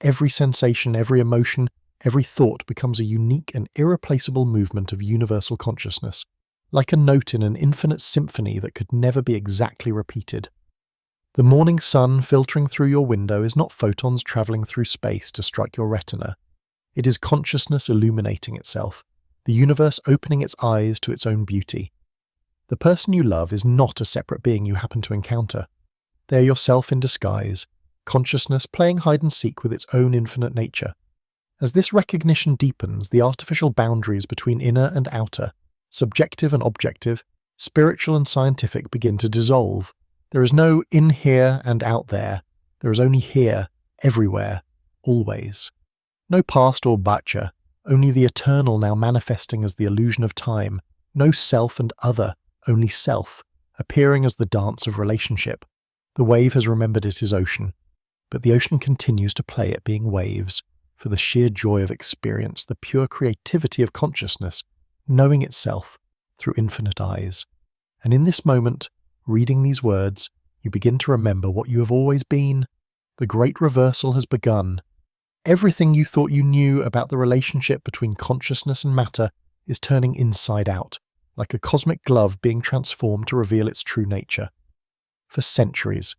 Every sensation, every emotion, every thought becomes a unique and irreplaceable movement of universal consciousness, like a note in an infinite symphony that could never be exactly repeated. The morning sun filtering through your window is not photons traveling through space to strike your retina. It is consciousness illuminating itself, the universe opening its eyes to its own beauty. The person you love is not a separate being you happen to encounter. They are yourself in disguise, consciousness playing hide and seek with its own infinite nature. As this recognition deepens, the artificial boundaries between inner and outer, subjective and objective, spiritual and scientific begin to dissolve. There is no in here and out there. There is only here, everywhere, always. No past or butcher, only the eternal now manifesting as the illusion of time. No self and other, only self, appearing as the dance of relationship. The wave has remembered it is ocean, but the ocean continues to play at being waves, for the sheer joy of experience, the pure creativity of consciousness, knowing itself through infinite eyes. And in this moment, reading these words, you begin to remember what you have always been. The great reversal has begun. Everything you thought you knew about the relationship between consciousness and matter is turning inside out, like a cosmic glove being transformed to reveal its true nature. For centuries,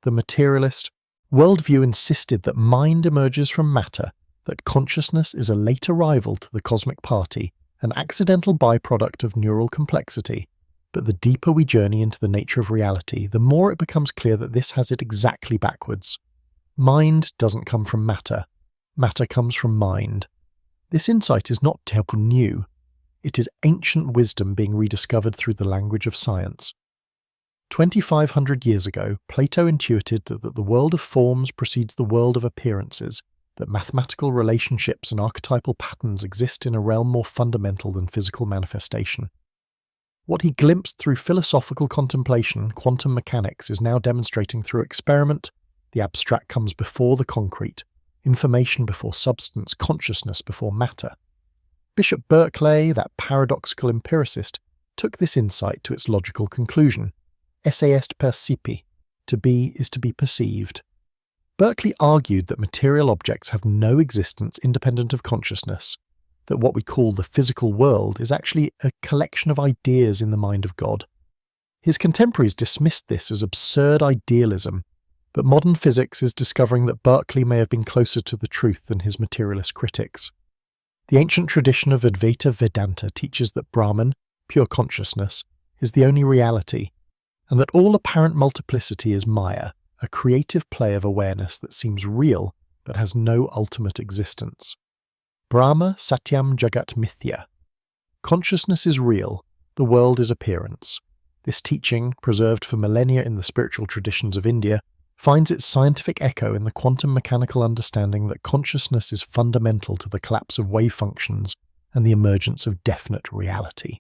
the materialist worldview insisted that mind emerges from matter, that consciousness is a late arrival to the cosmic party, an accidental byproduct of neural complexity. But the deeper we journey into the nature of reality, the more it becomes clear that this has it exactly backwards. Mind doesn't come from matter. Matter comes from mind. This insight is not terrible new. It is ancient wisdom being rediscovered through the language of science. 2,500 years ago, Plato intuited that the world of forms precedes the world of appearances, that mathematical relationships and archetypal patterns exist in a realm more fundamental than physical manifestation. What he glimpsed through philosophical contemplation, quantum mechanics, is now demonstrating through experiment. The abstract comes before the concrete, information before substance, consciousness before matter. Bishop Berkeley, that paradoxical empiricist, took this insight to its logical conclusion. Esse est percipi, to be is to be perceived. Berkeley argued that material objects have no existence independent of consciousness, that what we call the physical world is actually a collection of ideas in the mind of God. His contemporaries dismissed this as absurd idealism, but modern physics is discovering that Berkeley may have been closer to the truth than his materialist critics. The ancient tradition of Advaita Vedanta teaches that Brahman, pure consciousness, is the only reality, and that all apparent multiplicity is Maya, a creative play of awareness that seems real but has no ultimate existence. Brahma Satyam Jagat Mithya. Consciousness is real, the world is appearance. This teaching, preserved for millennia in the spiritual traditions of India, finds its scientific echo in the quantum mechanical understanding that consciousness is fundamental to the collapse of wave functions and the emergence of definite reality.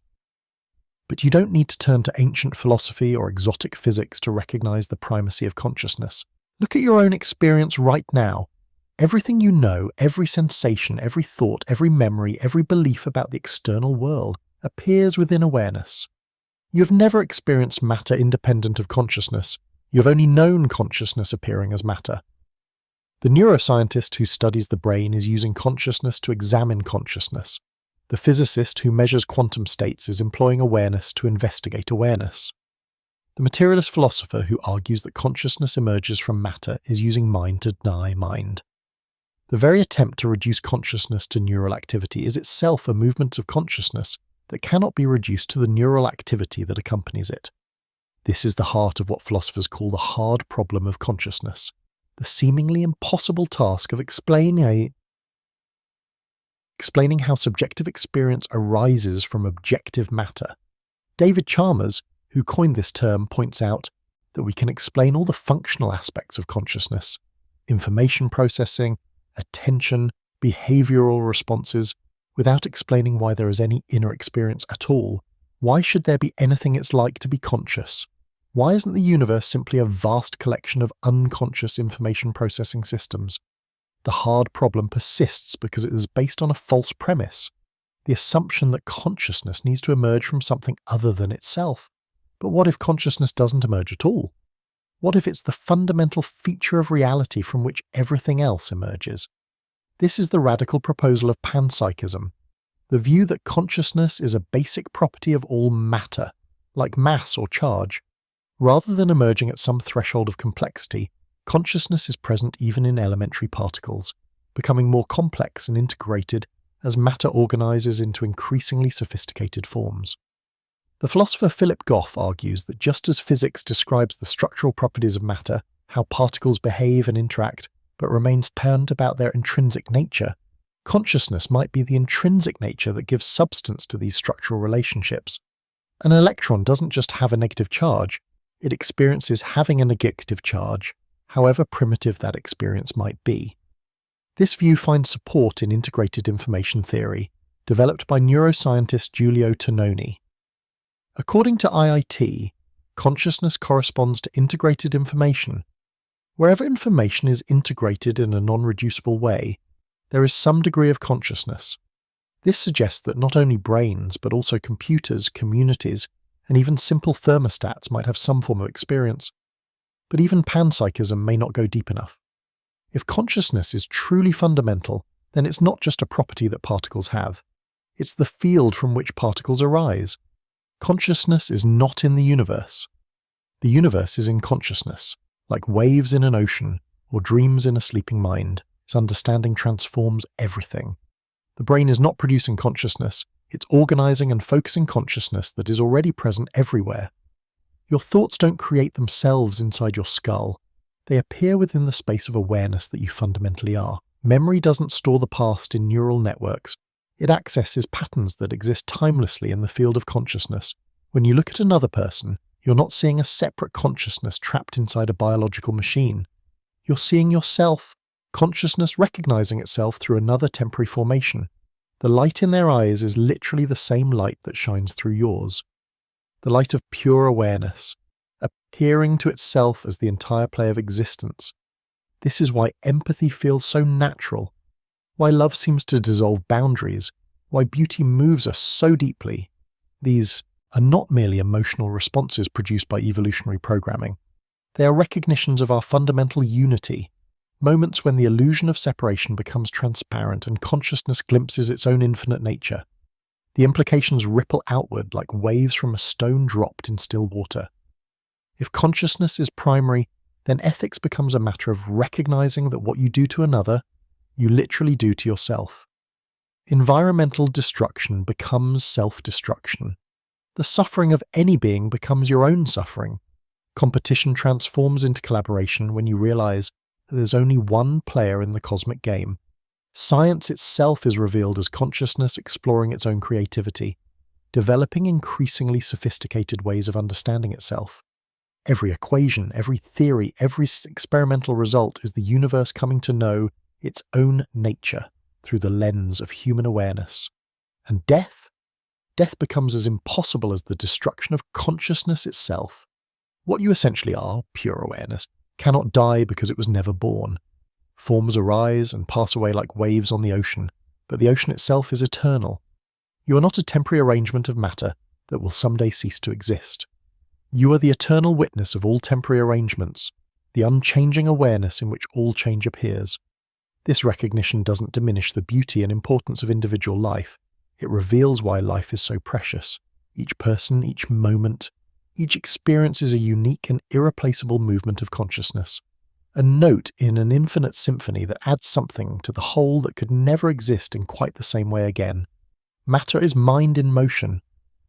But you don't need to turn to ancient philosophy or exotic physics to recognize the primacy of consciousness. Look at your own experience right now. Everything you know, every sensation, every thought, every memory, every belief about the external world appears within awareness. You have never experienced matter independent of consciousness. You have only known consciousness appearing as matter. The neuroscientist who studies the brain is using consciousness to examine consciousness. The physicist who measures quantum states is employing awareness to investigate awareness. The materialist philosopher who argues that consciousness emerges from matter is using mind to deny mind. The very attempt to reduce consciousness to neural activity is itself a movement of consciousness that cannot be reduced to the neural activity that accompanies it. This is the heart of what philosophers call the hard problem of consciousness, the seemingly impossible task of explaining how subjective experience arises from objective matter. David Chalmers, who coined this term, points out that we can explain all the functional aspects of consciousness, information processing, attention, behavioral responses, without explaining why there is any inner experience at all. Why should there be anything it's like to be conscious? Why isn't the universe simply a vast collection of unconscious information processing systems? The hard problem persists because it is based on a false premise, the assumption that consciousness needs to emerge from something other than itself. But what if consciousness doesn't emerge at all? What if it's the fundamental feature of reality from which everything else emerges? This is the radical proposal of panpsychism, the view that consciousness is a basic property of all matter, like mass or charge. Rather than emerging at some threshold of complexity, consciousness is present even in elementary particles, becoming more complex and integrated as matter organizes into increasingly sophisticated forms. The philosopher Philip Goff argues that just as physics describes the structural properties of matter, how particles behave and interact, but remains termed about their intrinsic nature, consciousness might be the intrinsic nature that gives substance to these structural relationships. An electron doesn't just have a negative charge, it experiences having a negative charge, however primitive that experience might be. This view finds support in integrated information theory, developed by neuroscientist Giulio Tononi. According to IIT, consciousness corresponds to integrated information. Wherever information is integrated in a non-reducible way, there is some degree of consciousness. This suggests that not only brains, but also computers, communities, and even simple thermostats might have some form of experience. But even panpsychism may not go deep enough. If consciousness is truly fundamental, then it's not just a property that particles have. It's the field from which particles arise. Consciousness is not in the universe. The universe is in consciousness, like waves in an ocean or dreams in a sleeping mind. Its understanding transforms everything. The brain is not producing consciousness, it's organizing and focusing consciousness that is already present everywhere. Your thoughts don't create themselves inside your skull. They appear within the space of awareness that you fundamentally are. Memory doesn't store the past in neural networks. It accesses patterns that exist timelessly in the field of consciousness. When you look at another person, you're not seeing a separate consciousness trapped inside a biological machine. You're seeing yourself, consciousness recognizing itself through another temporary formation. The light in their eyes is literally the same light that shines through yours. The light of pure awareness, appearing to itself as the entire play of existence. This is why empathy feels so natural, why love seems to dissolve boundaries, why beauty moves us so deeply. These are not merely emotional responses produced by evolutionary programming. They are recognitions of our fundamental unity, moments when the illusion of separation becomes transparent and consciousness glimpses its own infinite nature. The implications ripple outward like waves from a stone dropped in still water. If consciousness is primary, then ethics becomes a matter of recognizing that what you do to another, you literally do to yourself. Environmental destruction becomes self-destruction. The suffering of any being becomes your own suffering. Competition transforms into collaboration when you realize that there's only one player in the cosmic game. Science itself is revealed as consciousness exploring its own creativity, developing increasingly sophisticated ways of understanding itself. Every equation, every theory, every experimental result is the universe coming to know its own nature through the lens of human awareness. And death? Death becomes as impossible as the destruction of consciousness itself. What you essentially are, pure awareness, cannot die because it was never born. Forms arise and pass away like waves on the ocean, but the ocean itself is eternal. You are not a temporary arrangement of matter that will someday cease to exist. You are the eternal witness of all temporary arrangements, the unchanging awareness in which all change appears. This recognition doesn't diminish the beauty and importance of individual life. It reveals why life is so precious. Each person, each moment, each experience is a unique and irreplaceable movement of consciousness. A note in an infinite symphony that adds something to the whole that could never exist in quite the same way again. Matter is mind in motion.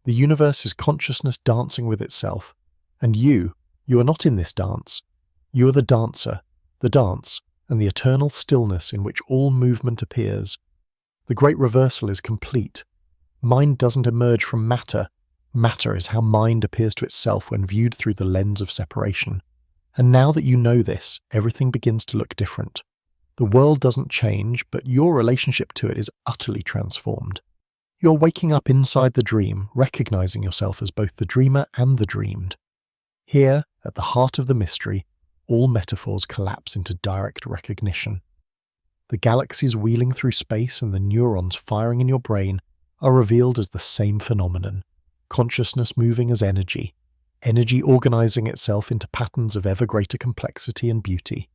The universe is consciousness dancing with itself. And you are not in this dance. You are the dancer, the dance, and the eternal stillness in which all movement appears. The great reversal is complete. Mind doesn't emerge from matter. Matter is how mind appears to itself when viewed through the lens of separation. And now that you know this, everything begins to look different. The world doesn't change, but your relationship to it is utterly transformed. You're waking up inside the dream, recognizing yourself as both the dreamer and the dreamed. Here, at the heart of the mystery, all metaphors collapse into direct recognition. the galaxies wheeling through space and the neurons firing in your brain are revealed as the same phenomenon: consciousness moving as energy, energy organizing itself into patterns of ever greater complexity and beauty.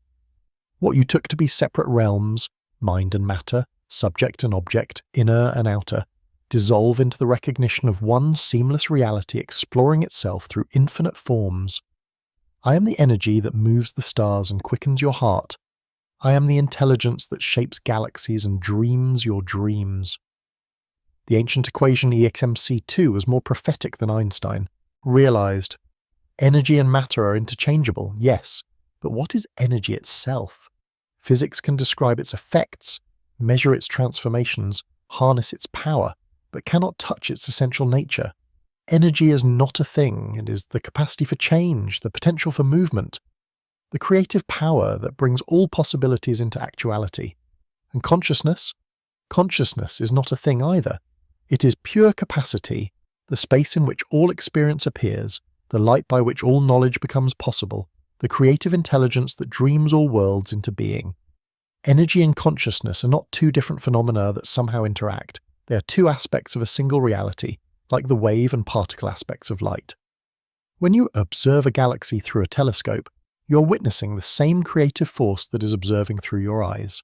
What you took to be separate realms, mind and matter, subject and object, inner and outer, dissolve into the recognition of one seamless reality exploring itself through infinite forms. I am the energy that moves the stars and quickens your heart. I am the intelligence that shapes galaxies and dreams your dreams. The ancient equation EXMC2 was more prophetic than Einstein. Realized, energy and matter are interchangeable, yes, but what is energy itself? Physics can describe its effects, measure its transformations, harness its power, but cannot touch its essential nature. Energy is not a thing. It is the capacity for change, the potential for movement, the creative power that brings all possibilities into actuality. And consciousness is not a thing either. It is pure capacity, the space in which all experience appears, the light by which all knowledge becomes possible, the creative intelligence that dreams all worlds into being. Energy and consciousness are not two different phenomena that somehow interact. They are two aspects of a single reality, like the wave and particle aspects of light. When you observe a galaxy through a telescope, you're witnessing the same creative force that is observing through your eyes.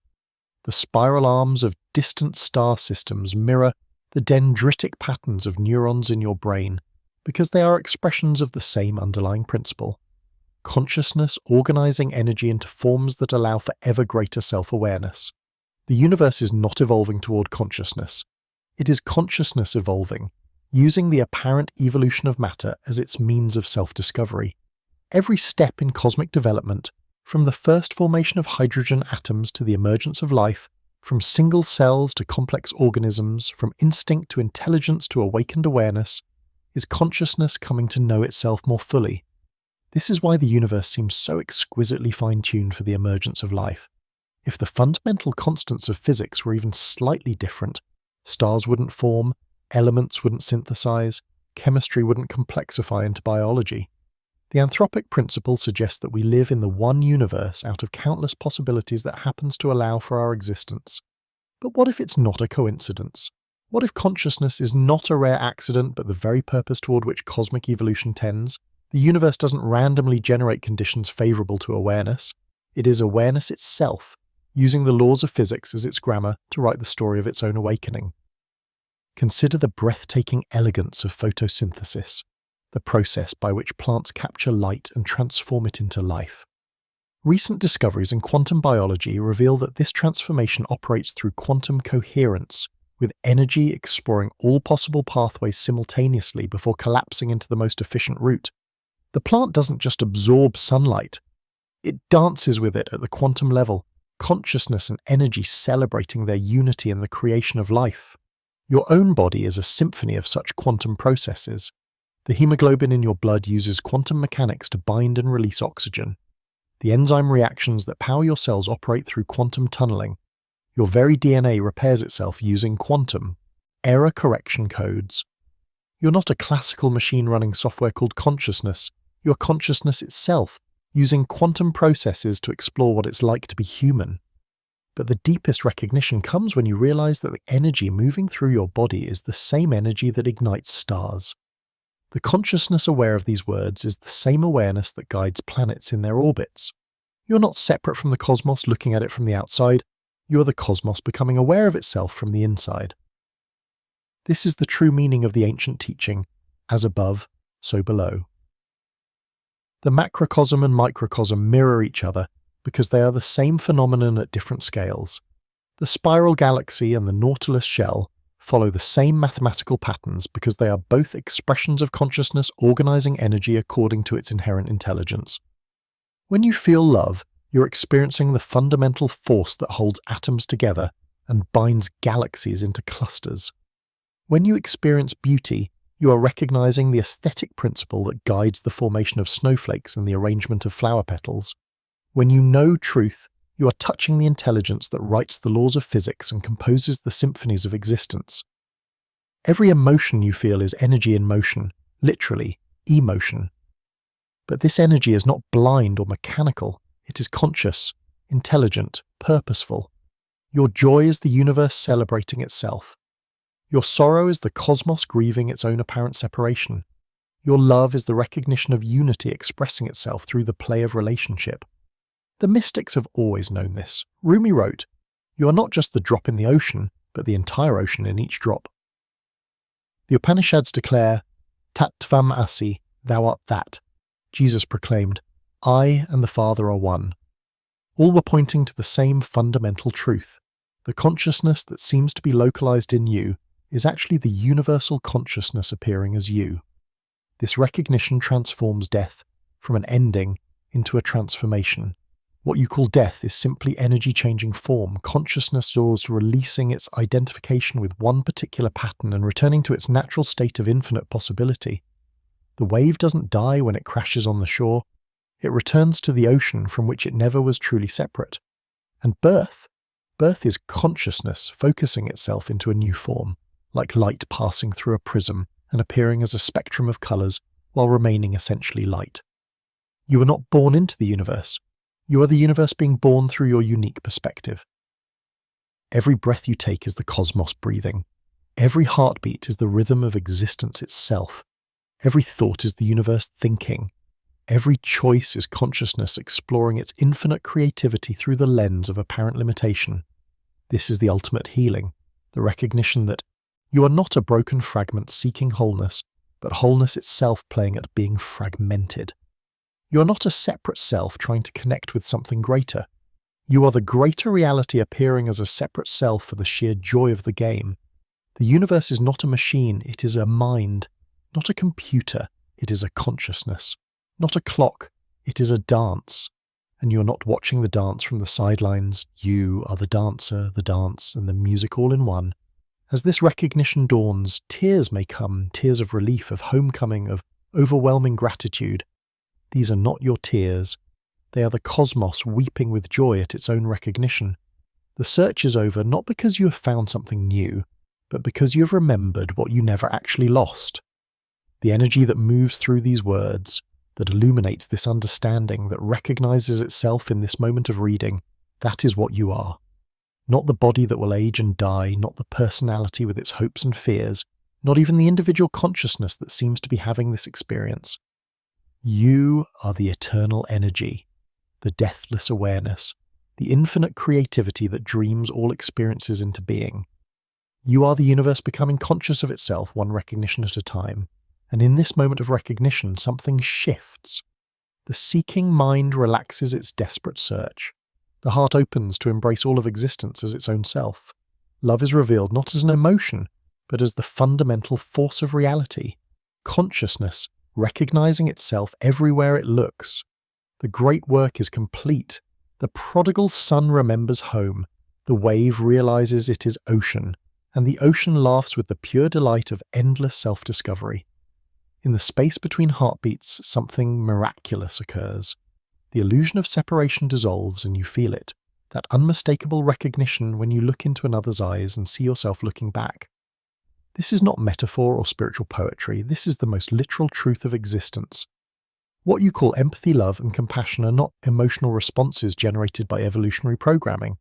The spiral arms of distant star systems mirror the dendritic patterns of neurons in your brain because they are expressions of the same underlying principle: consciousness organizing energy into forms that allow for ever greater self-awareness. The universe is not evolving toward consciousness. It is consciousness evolving, using the apparent evolution of matter as its means of self-discovery. Every step in cosmic development, from the first formation of hydrogen atoms to the emergence of life, from single cells to complex organisms, from instinct to intelligence to awakened awareness, is consciousness coming to know itself more fully. This is why the universe seems so exquisitely fine-tuned for the emergence of life. If the fundamental constants of physics were even slightly different, stars wouldn't form, elements wouldn't synthesize, chemistry wouldn't complexify into biology. The anthropic principle suggests that we live in the one universe out of countless possibilities that happens to allow for our existence. But what if it's not a coincidence? What if consciousness is not a rare accident but the very purpose toward which cosmic evolution tends? The universe doesn't randomly generate conditions favorable to awareness. It is awareness itself, using the laws of physics as its grammar to write the story of its own awakening. Consider the breathtaking elegance of photosynthesis, the process by which plants capture light and transform it into life. Recent discoveries in quantum biology reveal that this transformation operates through quantum coherence, with energy exploring all possible pathways simultaneously before collapsing into the most efficient route. The plant doesn't just absorb sunlight, it dances with it at the quantum level, consciousness and energy celebrating their unity in the creation of life. Your own body is a symphony of such quantum processes. The hemoglobin in your blood uses quantum mechanics to bind and release oxygen. The enzyme reactions that power your cells operate through quantum tunneling. Your very DNA repairs itself using quantum error correction codes. You're not a classical machine running software called consciousness. You're consciousness itself, using quantum processes to explore what it's like to be human. But the deepest recognition comes when you realize that the energy moving through your body is the same energy that ignites stars. The consciousness aware of these words is the same awareness that guides planets in their orbits. You're not separate from the cosmos looking at it from the outside. You're the cosmos becoming aware of itself from the inside. This is the true meaning of the ancient teaching, as above, so below. The macrocosm and microcosm mirror each other because they are the same phenomenon at different scales. The spiral galaxy and the nautilus shell follow the same mathematical patterns because they are both expressions of consciousness organizing energy according to its inherent intelligence. When you feel love, you're experiencing the fundamental force that holds atoms together and binds galaxies into clusters. When you experience beauty, you are recognizing the aesthetic principle that guides the formation of snowflakes and the arrangement of flower petals. When you know truth, you are touching the intelligence that writes the laws of physics and composes the symphonies of existence. Every emotion you feel is energy in motion, literally, emotion. But this energy is not blind or mechanical, it is conscious, intelligent, purposeful. Your joy is the universe celebrating itself. Your sorrow is the cosmos grieving its own apparent separation. Your love is the recognition of unity expressing itself through the play of relationship. The mystics have always known this. Rumi wrote, "You are not just the drop in the ocean, but the entire ocean in each drop." The Upanishads declare, "Tattvam asi, thou art that." Jesus proclaimed, "I and the Father are one." All were pointing to the same fundamental truth. The consciousness that seems to be localized in you is actually the universal consciousness appearing as you. This recognition transforms death from an ending into a transformation. What you call death is simply energy changing form. Consciousness is releasing its identification with one particular pattern and returning to its natural state of infinite possibility. The wave doesn't die when it crashes on the shore. It returns to the ocean from which it never was truly separate. And birth is consciousness focusing itself into a new form, like light passing through a prism and appearing as a spectrum of colours while remaining essentially light. You are not born into the universe. You are the universe being born through your unique perspective. Every breath you take is the cosmos breathing. Every heartbeat is the rhythm of existence itself. Every thought is the universe thinking. Every choice is consciousness exploring its infinite creativity through the lens of apparent limitation. This is the ultimate healing, the recognition that you are not a broken fragment seeking wholeness, but wholeness itself playing at being fragmented. You are not a separate self trying to connect with something greater. You are the greater reality appearing as a separate self for the sheer joy of the game. The universe is not a machine, it is a mind. Not a computer, it is a consciousness. Not a clock, it is a dance. And you're not watching the dance from the sidelines. You are the dancer, the dance, and the music all in one. As this recognition dawns, tears may come, tears of relief, of homecoming, of overwhelming gratitude. These are not your tears. They are the cosmos weeping with joy at its own recognition. The search is over not because you have found something new, but because you have remembered what you never actually lost. The energy that moves through these words, that illuminates this understanding, that recognizes itself in this moment of reading, that is what you are. Not the body that will age and die, not the personality with its hopes and fears, not even the individual consciousness that seems to be having this experience. You are the eternal energy, the deathless awareness, the infinite creativity that dreams all experiences into being. You are the universe becoming conscious of itself one recognition at a time. And in this moment of recognition, something shifts. The seeking mind relaxes its desperate search. The heart opens to embrace all of existence as its own self. Love is revealed not as an emotion, but as the fundamental force of reality. Consciousness, recognizing itself everywhere it looks. The great work is complete. The prodigal son remembers home. The wave realizes it is ocean, and the ocean laughs with the pure delight of endless self-discovery. In the space between heartbeats, something miraculous occurs. The illusion of separation dissolves and you feel it, that unmistakable recognition when you look into another's eyes and see yourself looking back. This is not metaphor or spiritual poetry, this is the most literal truth of existence. What you call empathy, love, and compassion are not emotional responses generated by evolutionary programming.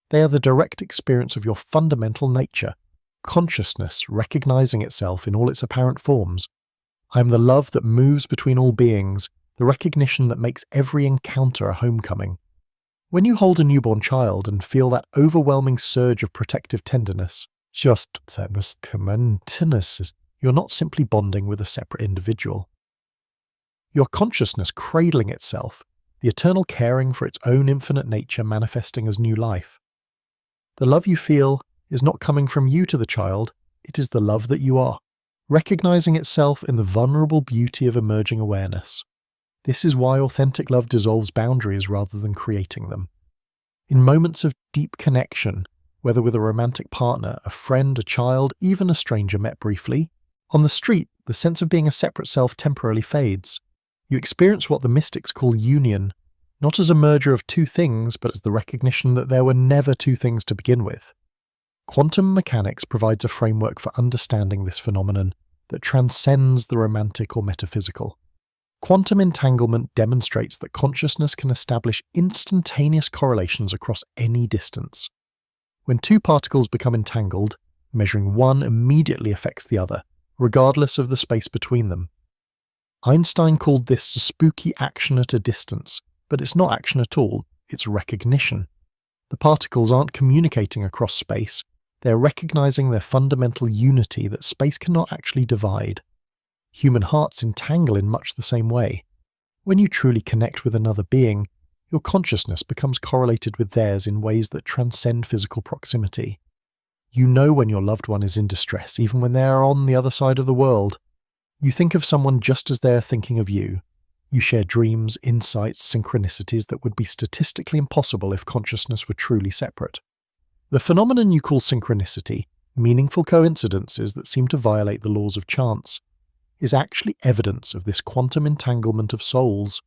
They are the direct experience of your fundamental nature, consciousness recognizing itself in all its apparent forms. I am the love that moves between all beings, the recognition that makes every encounter a homecoming. When you hold a newborn child and feel that overwhelming surge of protective tenderness, you're not simply bonding with a separate individual. Your consciousness cradling itself, the eternal caring for its own infinite nature manifesting as new life. The love you feel is not coming from you to the child, it is the love that you are, recognizing itself in the vulnerable beauty of emerging awareness. This is why authentic love dissolves boundaries rather than creating them. In moments of deep connection, whether with a romantic partner, a friend, a child, even a stranger met briefly, on the street, the sense of being a separate self temporarily fades. You experience what the mystics call union, not as a merger of two things, but as the recognition that there were never two things to begin with. Quantum mechanics provides a framework for understanding this phenomenon that transcends the romantic or metaphysical. Quantum entanglement demonstrates that consciousness can establish instantaneous correlations across any distance. When two particles become entangled, measuring one immediately affects the other, regardless of the space between them. Einstein called this spooky action at a distance, but it's not action at all, it's recognition. The particles aren't communicating across space, they're recognizing their fundamental unity that space cannot actually divide. Human hearts entangle in much the same way. When you truly connect with another being, your consciousness becomes correlated with theirs in ways that transcend physical proximity. You know when your loved one is in distress, even when they are on the other side of the world. You think of someone just as they are thinking of you. You share dreams, insights, synchronicities that would be statistically impossible if consciousness were truly separate. The phenomenon you call synchronicity, meaningful coincidences that seem to violate the laws of chance, is actually evidence of this quantum entanglement of souls.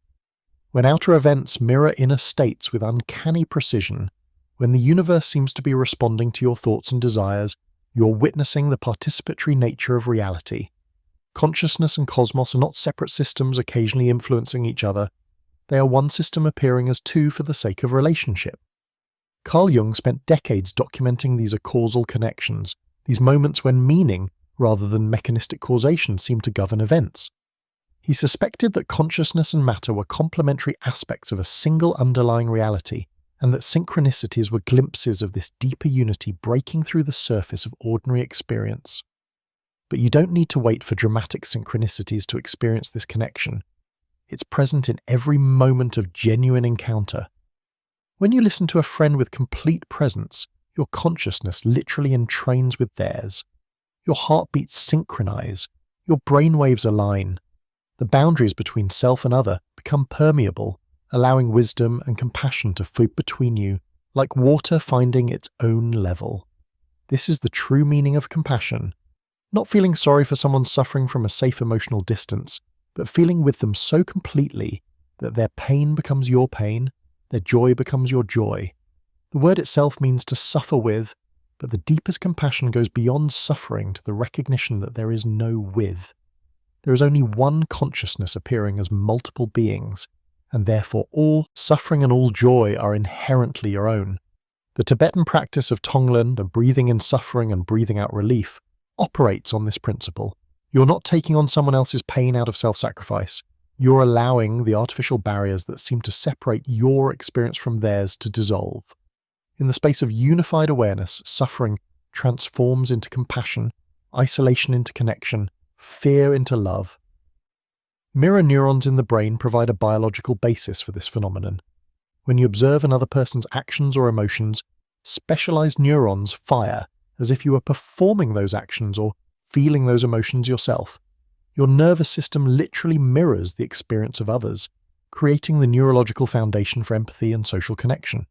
When outer events mirror inner states with uncanny precision, when the universe seems to be responding to your thoughts and desires, you're witnessing the participatory nature of reality. Consciousness and cosmos are not separate systems occasionally influencing each other. They are one system appearing as two for the sake of relationship. Carl Jung spent decades documenting these causal connections, these moments when meaning, rather than mechanistic causation, seemed to govern events. He suspected that consciousness and matter were complementary aspects of a single underlying reality, and that synchronicities were glimpses of this deeper unity breaking through the surface of ordinary experience. But you don't need to wait for dramatic synchronicities to experience this connection. It's present in every moment of genuine encounter. When you listen to a friend with complete presence, your consciousness literally entrains with theirs. Your heartbeats synchronize, your brainwaves align. The boundaries between self and other become permeable, allowing wisdom and compassion to float between you, like water finding its own level. This is the true meaning of compassion. Not feeling sorry for someone suffering from a safe emotional distance, but feeling with them so completely that their pain becomes your pain, their joy becomes your joy. The word itself means to suffer with, but the deepest compassion goes beyond suffering to the recognition that there is no with. There is only one consciousness appearing as multiple beings, and therefore all suffering and all joy are inherently your own. The Tibetan practice of Tonglen, of breathing in suffering and breathing out relief, operates on this principle. You're not taking on someone else's pain out of self-sacrifice. You're allowing the artificial barriers that seem to separate your experience from theirs to dissolve. In the space of unified awareness, suffering transforms into compassion, isolation into connection, fear into love. Mirror neurons in the brain provide a biological basis for this phenomenon. When you observe another person's actions or emotions, specialized neurons fire as if you were performing those actions or feeling those emotions yourself. Your nervous system literally mirrors the experience of others, creating the neurological foundation for empathy and social connection.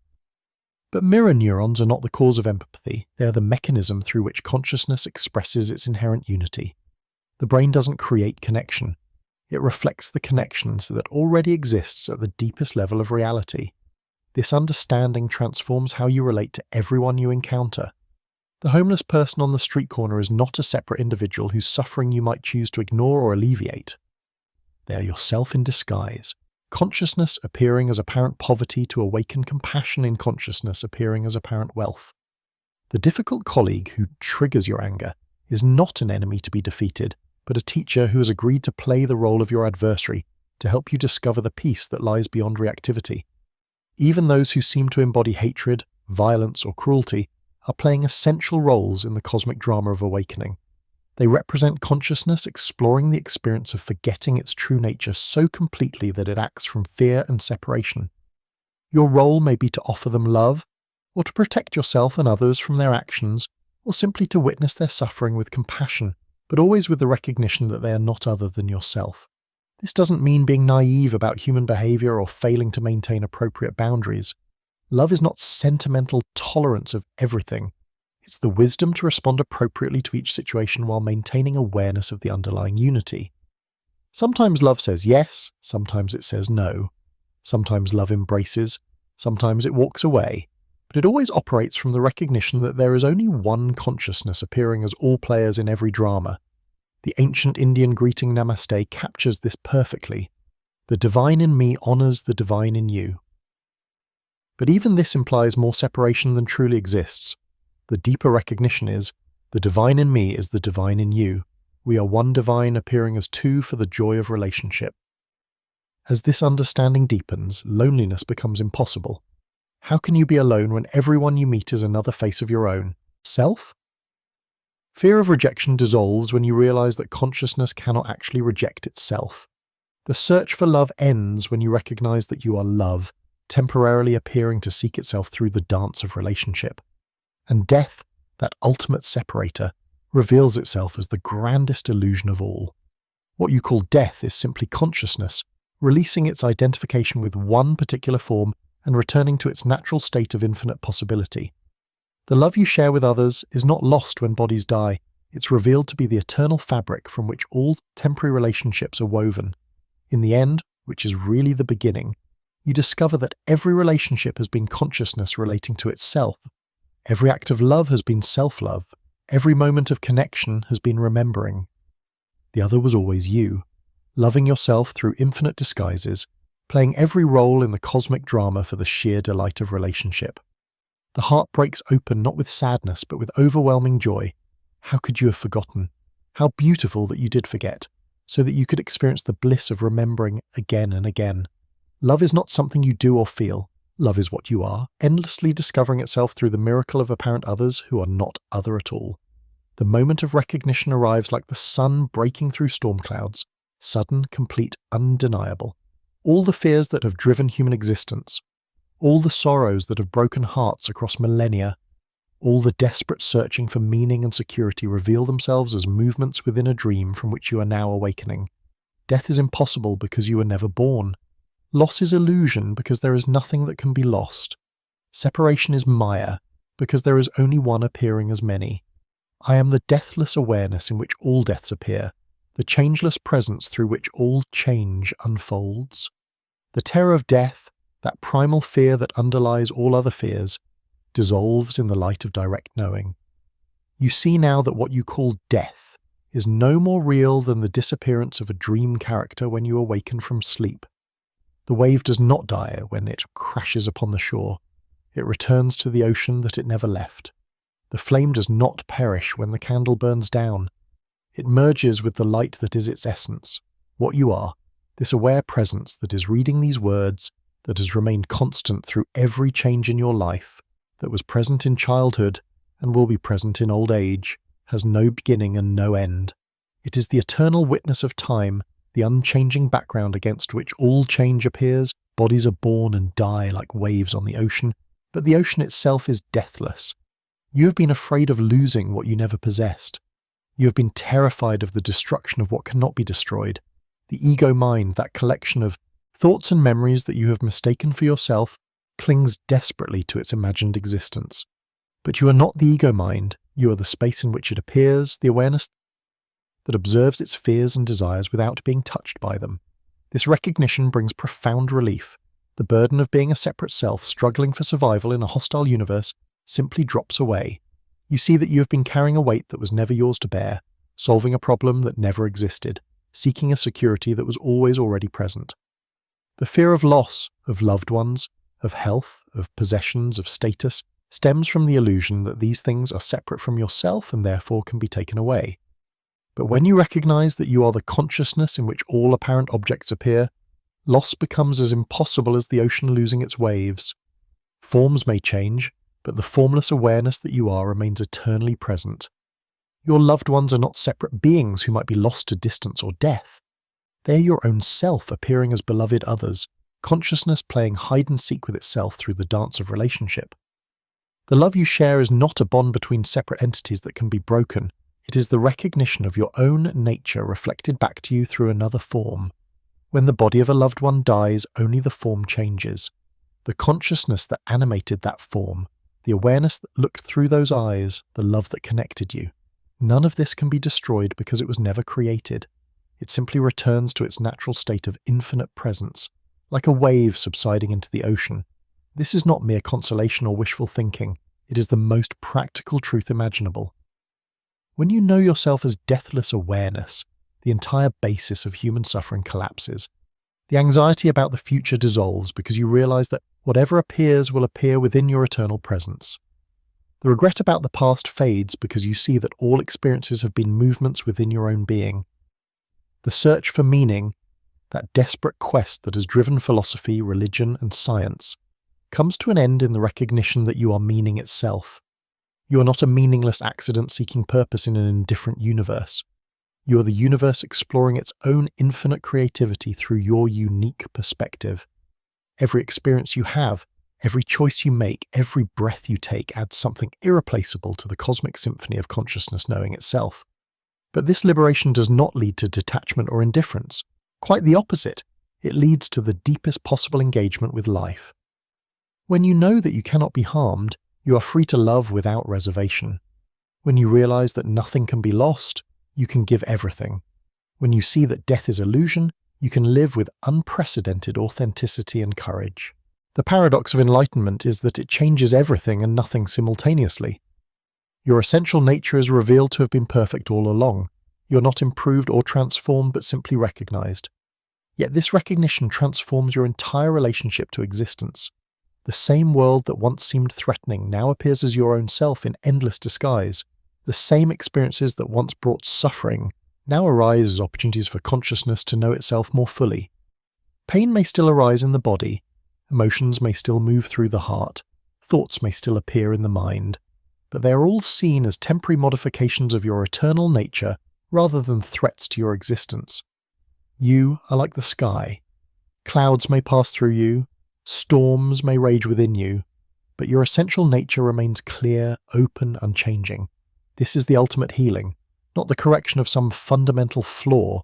But mirror neurons are not the cause of empathy, they are the mechanism through which consciousness expresses its inherent unity. The brain doesn't create connection. It reflects the connections that already exists at the deepest level of reality. This understanding transforms how you relate to everyone you encounter. The homeless person on the street corner is not a separate individual whose suffering you might choose to ignore or alleviate. They are yourself in disguise, consciousness appearing as apparent poverty to awaken compassion in consciousness appearing as apparent wealth. The difficult colleague who triggers your anger is not an enemy to be defeated, but a teacher who has agreed to play the role of your adversary to help you discover the peace that lies beyond reactivity. Even those who seem to embody hatred, violence, or cruelty are playing essential roles in the cosmic drama of awakening. They represent consciousness exploring the experience of forgetting its true nature so completely that it acts from fear and separation. Your role may be to offer them love, or to protect yourself and others from their actions, or simply to witness their suffering with compassion, but always with the recognition that they are not other than yourself. This doesn't mean being naive about human behavior or failing to maintain appropriate boundaries. Love is not sentimental tolerance of everything. It's the wisdom to respond appropriately to each situation while maintaining awareness of the underlying unity. Sometimes love says yes, sometimes it says no. Sometimes love embraces, sometimes it walks away. But it always operates from the recognition that there is only one consciousness appearing as all players in every drama. The ancient Indian greeting Namaste captures this perfectly. The divine in me honors the divine in you. But even this implies more separation than truly exists. The deeper recognition is, the divine in me is the divine in you. We are one divine appearing as two for the joy of relationship. As this understanding deepens, loneliness becomes impossible. How can you be alone when everyone you meet is another face of your own self? Fear of rejection dissolves when you realize that consciousness cannot actually reject itself. The search for love ends when you recognize that you are love, temporarily appearing to seek itself through the dance of relationship. And death, that ultimate separator, reveals itself as the grandest illusion of all. What you call death is simply consciousness, releasing its identification with one particular form and returning to its natural state of infinite possibility. The love you share with others is not lost when bodies die. It's revealed to be the eternal fabric from which all temporary relationships are woven. In the end, which is really the beginning, you discover that every relationship has been consciousness relating to itself. Every act of love has been self-love. Every moment of connection has been remembering. The other was always you, loving yourself through infinite disguises, playing every role in the cosmic drama for the sheer delight of relationship. The heart breaks open not with sadness but with overwhelming joy. How could you have forgotten? How beautiful that you did forget, so that you could experience the bliss of remembering again and again. Love is not something you do or feel. Love is what you are, endlessly discovering itself through the miracle of apparent others who are not other at all. The moment of recognition arrives like the sun breaking through storm clouds, sudden, complete, undeniable. All the fears that have driven human existence, all the sorrows that have broken hearts across millennia, all the desperate searching for meaning and security reveal themselves as movements within a dream from which you are now awakening. Death is impossible because you were never born. Loss is illusion because there is nothing that can be lost. Separation is Maya because there is only one appearing as many. I am the deathless awareness in which all deaths appear, the changeless presence through which all change unfolds. The terror of death, that primal fear that underlies all other fears, dissolves in the light of direct knowing. You see now that what you call death is no more real than the disappearance of a dream character when you awaken from sleep. The wave does not die when it crashes upon the shore. It returns to the ocean that it never left. The flame does not perish when the candle burns down. It merges with the light that is its essence, what you are, this aware presence that is reading these words, that has remained constant through every change in your life, that was present in childhood and will be present in old age, has no beginning and no end. It is the eternal witness of time, the unchanging background against which all change appears. Bodies are born and die like waves on the ocean, but the ocean itself is deathless. You have been afraid of losing what you never possessed. You have been terrified of the destruction of what cannot be destroyed. The ego mind, that collection of thoughts and memories that you have mistaken for yourself, clings desperately to its imagined existence. But you are not the ego mind. You are the space in which it appears, the awareness that observes its fears and desires without being touched by them. This recognition brings profound relief. The burden of being a separate self struggling for survival in a hostile universe simply drops away. You see that you have been carrying a weight that was never yours to bear, solving a problem that never existed, seeking a security that was always already present. The fear of loss, of loved ones, of health, of possessions, of status, stems from the illusion that these things are separate from yourself and therefore can be taken away. But when you recognize that you are the consciousness in which all apparent objects appear, loss becomes as impossible as the ocean losing its waves. Forms may change, but the formless awareness that you are remains eternally present. Your loved ones are not separate beings who might be lost to distance or death. They are your own self appearing as beloved others, consciousness playing hide and seek with itself through the dance of relationship. The love you share is not a bond between separate entities that can be broken. It is the recognition of your own nature reflected back to you through another form. When the body of a loved one dies, only the form changes. The consciousness that animated that form, the awareness that looked through those eyes, the love that connected you. None of this can be destroyed because it was never created. It simply returns to its natural state of infinite presence, like a wave subsiding into the ocean. This is not mere consolation or wishful thinking. It is the most practical truth imaginable. When you know yourself as deathless awareness, the entire basis of human suffering collapses. The anxiety about the future dissolves because you realize that whatever appears will appear within your eternal presence. The regret about the past fades because you see that all experiences have been movements within your own being. The search for meaning, that desperate quest that has driven philosophy, religion, and science, comes to an end in the recognition that you are meaning itself. You are not a meaningless accident seeking purpose in an indifferent universe. You are the universe exploring its own infinite creativity through your unique perspective. Every experience you have, every choice you make, every breath you take adds something irreplaceable to the cosmic symphony of consciousness knowing itself. But this liberation does not lead to detachment or indifference. Quite the opposite. It leads to the deepest possible engagement with life. When you know that you cannot be harmed, you are free to love without reservation. When you realize that nothing can be lost, you can give everything. When you see that death is illusion, you can live with unprecedented authenticity and courage. The paradox of enlightenment is that it changes everything and nothing simultaneously. Your essential nature is revealed to have been perfect all along. You're not improved or transformed, but simply recognized. Yet this recognition transforms your entire relationship to existence. The same world that once seemed threatening now appears as your own self in endless disguise. The same experiences that once brought suffering now arise as opportunities for consciousness to know itself more fully. Pain may still arise in the body, emotions may still move through the heart, thoughts may still appear in the mind, but they are all seen as temporary modifications of your eternal nature rather than threats to your existence. You are like the sky. Clouds may pass through you, storms may rage within you, but your essential nature remains clear, open, unchanging. This is the ultimate healing, not the correction of some fundamental flaw,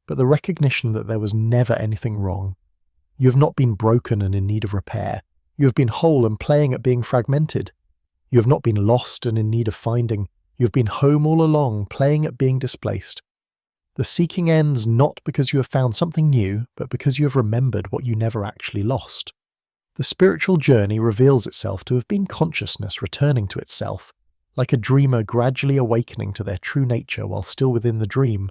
but the recognition that there was never anything wrong. You have not been broken and in need of repair. You have been whole and playing at being fragmented. You have not been lost and in need of finding. You have been home all along, playing at being displaced. The seeking ends not because you have found something new, but because you have remembered what you never actually lost. The spiritual journey reveals itself to have been consciousness returning to itself, like a dreamer gradually awakening to their true nature while still within the dream.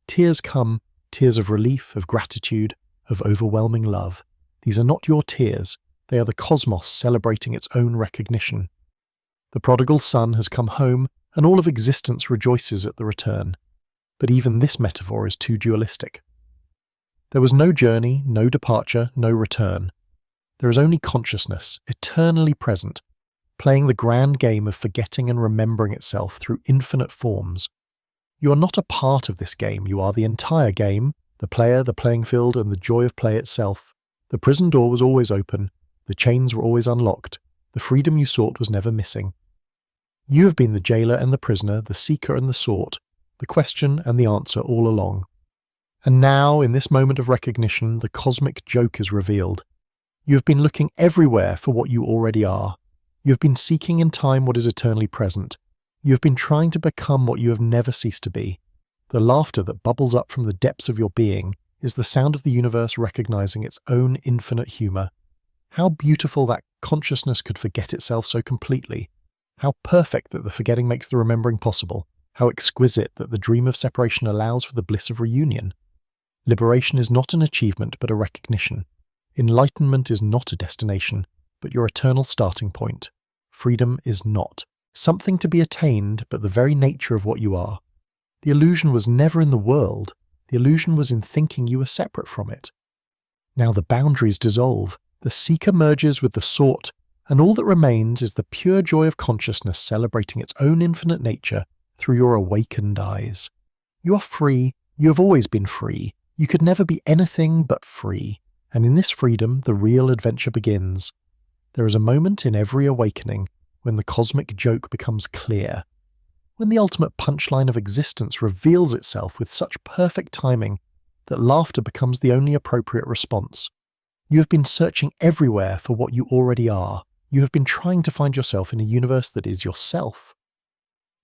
Tears come, tears of relief, of gratitude, of overwhelming love. These are not your tears, they are the cosmos celebrating its own recognition. The prodigal son has come home, and all of existence rejoices at the return. But even this metaphor is too dualistic. There was no journey, no departure, no return. There is only consciousness, eternally present, playing the grand game of forgetting and remembering itself through infinite forms. You are not a part of this game, you are the entire game, the player, the playing field, and the joy of play itself. The prison door was always open, the chains were always unlocked, the freedom you sought was never missing. You have been the jailer and the prisoner, the seeker and the sought, the question and the answer all along. And now, in this moment of recognition, the cosmic joke is revealed. You have been looking everywhere for what you already are. You have been seeking in time what is eternally present. You have been trying to become what you have never ceased to be. The laughter that bubbles up from the depths of your being is the sound of the universe recognizing its own infinite humor. How beautiful that consciousness could forget itself so completely. How perfect that the forgetting makes the remembering possible. How exquisite that the dream of separation allows for the bliss of reunion. Liberation is not an achievement but a recognition. Enlightenment is not a destination, but your eternal starting point. Freedom is not something to be attained, but the very nature of what you are. The illusion was never in the world. The illusion was in thinking you were separate from it. Now the boundaries dissolve. The seeker merges with the sought, and all that remains is the pure joy of consciousness celebrating its own infinite nature through your awakened eyes. You are free. You have always been free. You could never be anything but free. And in this freedom, the real adventure begins. There is a moment in every awakening when the cosmic joke becomes clear, when the ultimate punchline of existence reveals itself with such perfect timing that laughter becomes the only appropriate response. You have been searching everywhere for what you already are. You have been trying to find yourself in a universe that is yourself.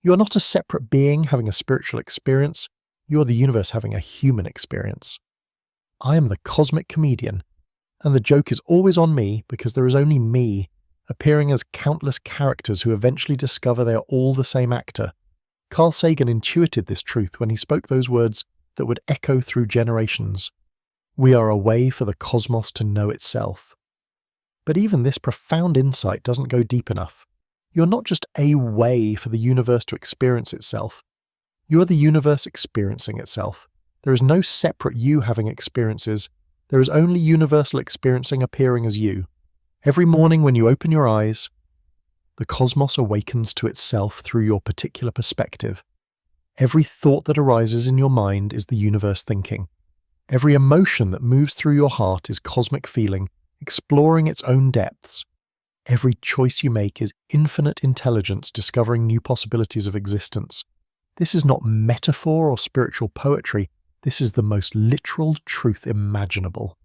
You are not a separate being having a spiritual experience. You are the universe having a human experience. I am the cosmic comedian, and the joke is always on me because there is only me, appearing as countless characters who eventually discover they are all the same actor. Carl Sagan intuited this truth when he spoke those words that would echo through generations. We are a way for the cosmos to know itself. But even this profound insight doesn't go deep enough. You're not just a way for the universe to experience itself. You are the universe experiencing itself. There is no separate you having experiences. There is only universal experiencing appearing as you. Every morning when you open your eyes, the cosmos awakens to itself through your particular perspective. Every thought that arises in your mind is the universe thinking. Every emotion that moves through your heart is cosmic feeling, exploring its own depths. Every choice you make is infinite intelligence discovering new possibilities of existence. This is not metaphor or spiritual poetry. This is the most literal truth imaginable.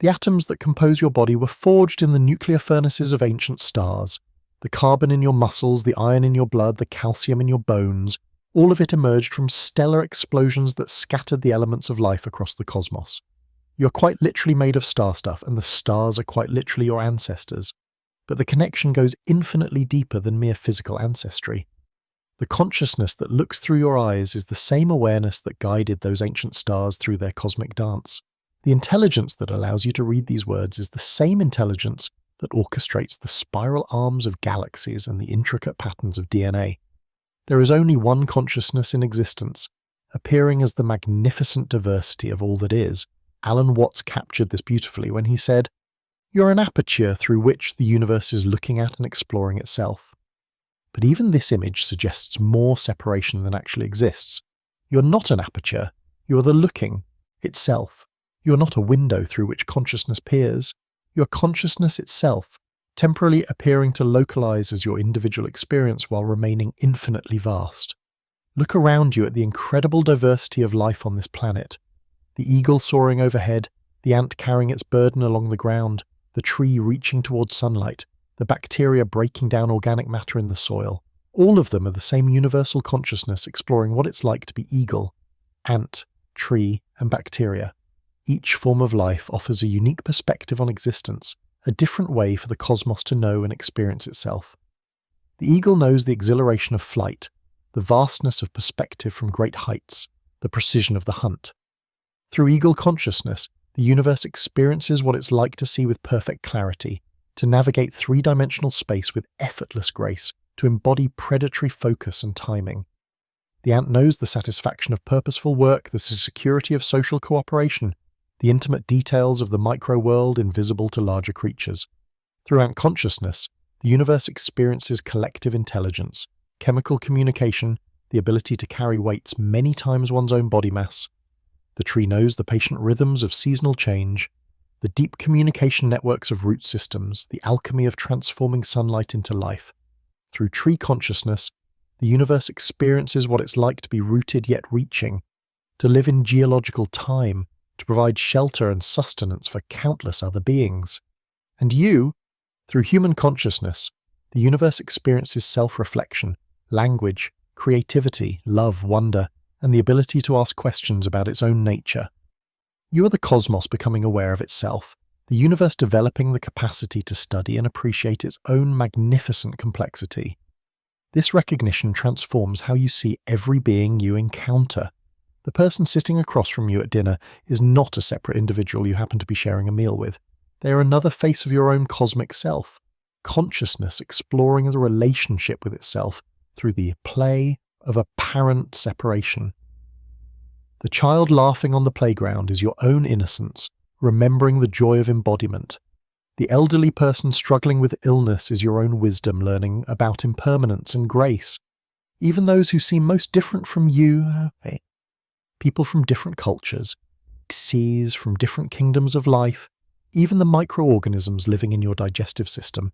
The atoms that compose your body were forged in the nuclear furnaces of ancient stars. The carbon in your muscles, the iron in your blood, the calcium in your bones, all of it emerged from stellar explosions that scattered the elements of life across the cosmos. You're quite literally made of star stuff, and the stars are quite literally your ancestors. But the connection goes infinitely deeper than mere physical ancestry. The consciousness that looks through your eyes is the same awareness that guided those ancient stars through their cosmic dance. The intelligence that allows you to read these words is the same intelligence that orchestrates the spiral arms of galaxies and the intricate patterns of DNA. There is only one consciousness in existence, appearing as the magnificent diversity of all that is. Alan Watts captured this beautifully when he said, "You're an aperture through which the universe is looking at and exploring itself." But even this image suggests more separation than actually exists. You're not an aperture, you're the looking itself. You're not a window through which consciousness peers. You're consciousness itself, temporarily appearing to localize as your individual experience while remaining infinitely vast. Look around you at the incredible diversity of life on this planet. The eagle soaring overhead, the ant carrying its burden along the ground, the tree reaching towards sunlight, the bacteria breaking down organic matter in the soil. All of them are the same universal consciousness exploring what it's like to be eagle, ant, tree, and bacteria. Each form of life offers a unique perspective on existence, a different way for the cosmos to know and experience itself. The eagle knows the exhilaration of flight, the vastness of perspective from great heights, the precision of the hunt. Through eagle consciousness, the universe experiences what it's like to see with perfect clarity, to navigate three-dimensional space with effortless grace, to embody predatory focus and timing. The ant knows the satisfaction of purposeful work, the security of social cooperation, the intimate details of the micro-world invisible to larger creatures. Through ant consciousness, the universe experiences collective intelligence, chemical communication, the ability to carry weights many times one's own body mass. The tree knows the patient rhythms of seasonal change, the deep communication networks of root systems, the alchemy of transforming sunlight into life. Through tree consciousness, the universe experiences what it's like to be rooted yet reaching, to live in geological time, to provide shelter and sustenance for countless other beings. And you, through human consciousness, the universe experiences self-reflection, language, creativity, love, wonder, and the ability to ask questions about its own nature. You are the cosmos becoming aware of itself, the universe developing the capacity to study and appreciate its own magnificent complexity. This recognition transforms how you see every being you encounter. The person sitting across from you at dinner is not a separate individual you happen to be sharing a meal with. They are another face of your own cosmic self, consciousness exploring the relationship with itself through the play of apparent separation. The child laughing on the playground is your own innocence, remembering the joy of embodiment. The elderly person struggling with illness is your own wisdom, learning about impermanence and grace. Even those who seem most different from you, people from different cultures, seas from different kingdoms of life, even the microorganisms living in your digestive system,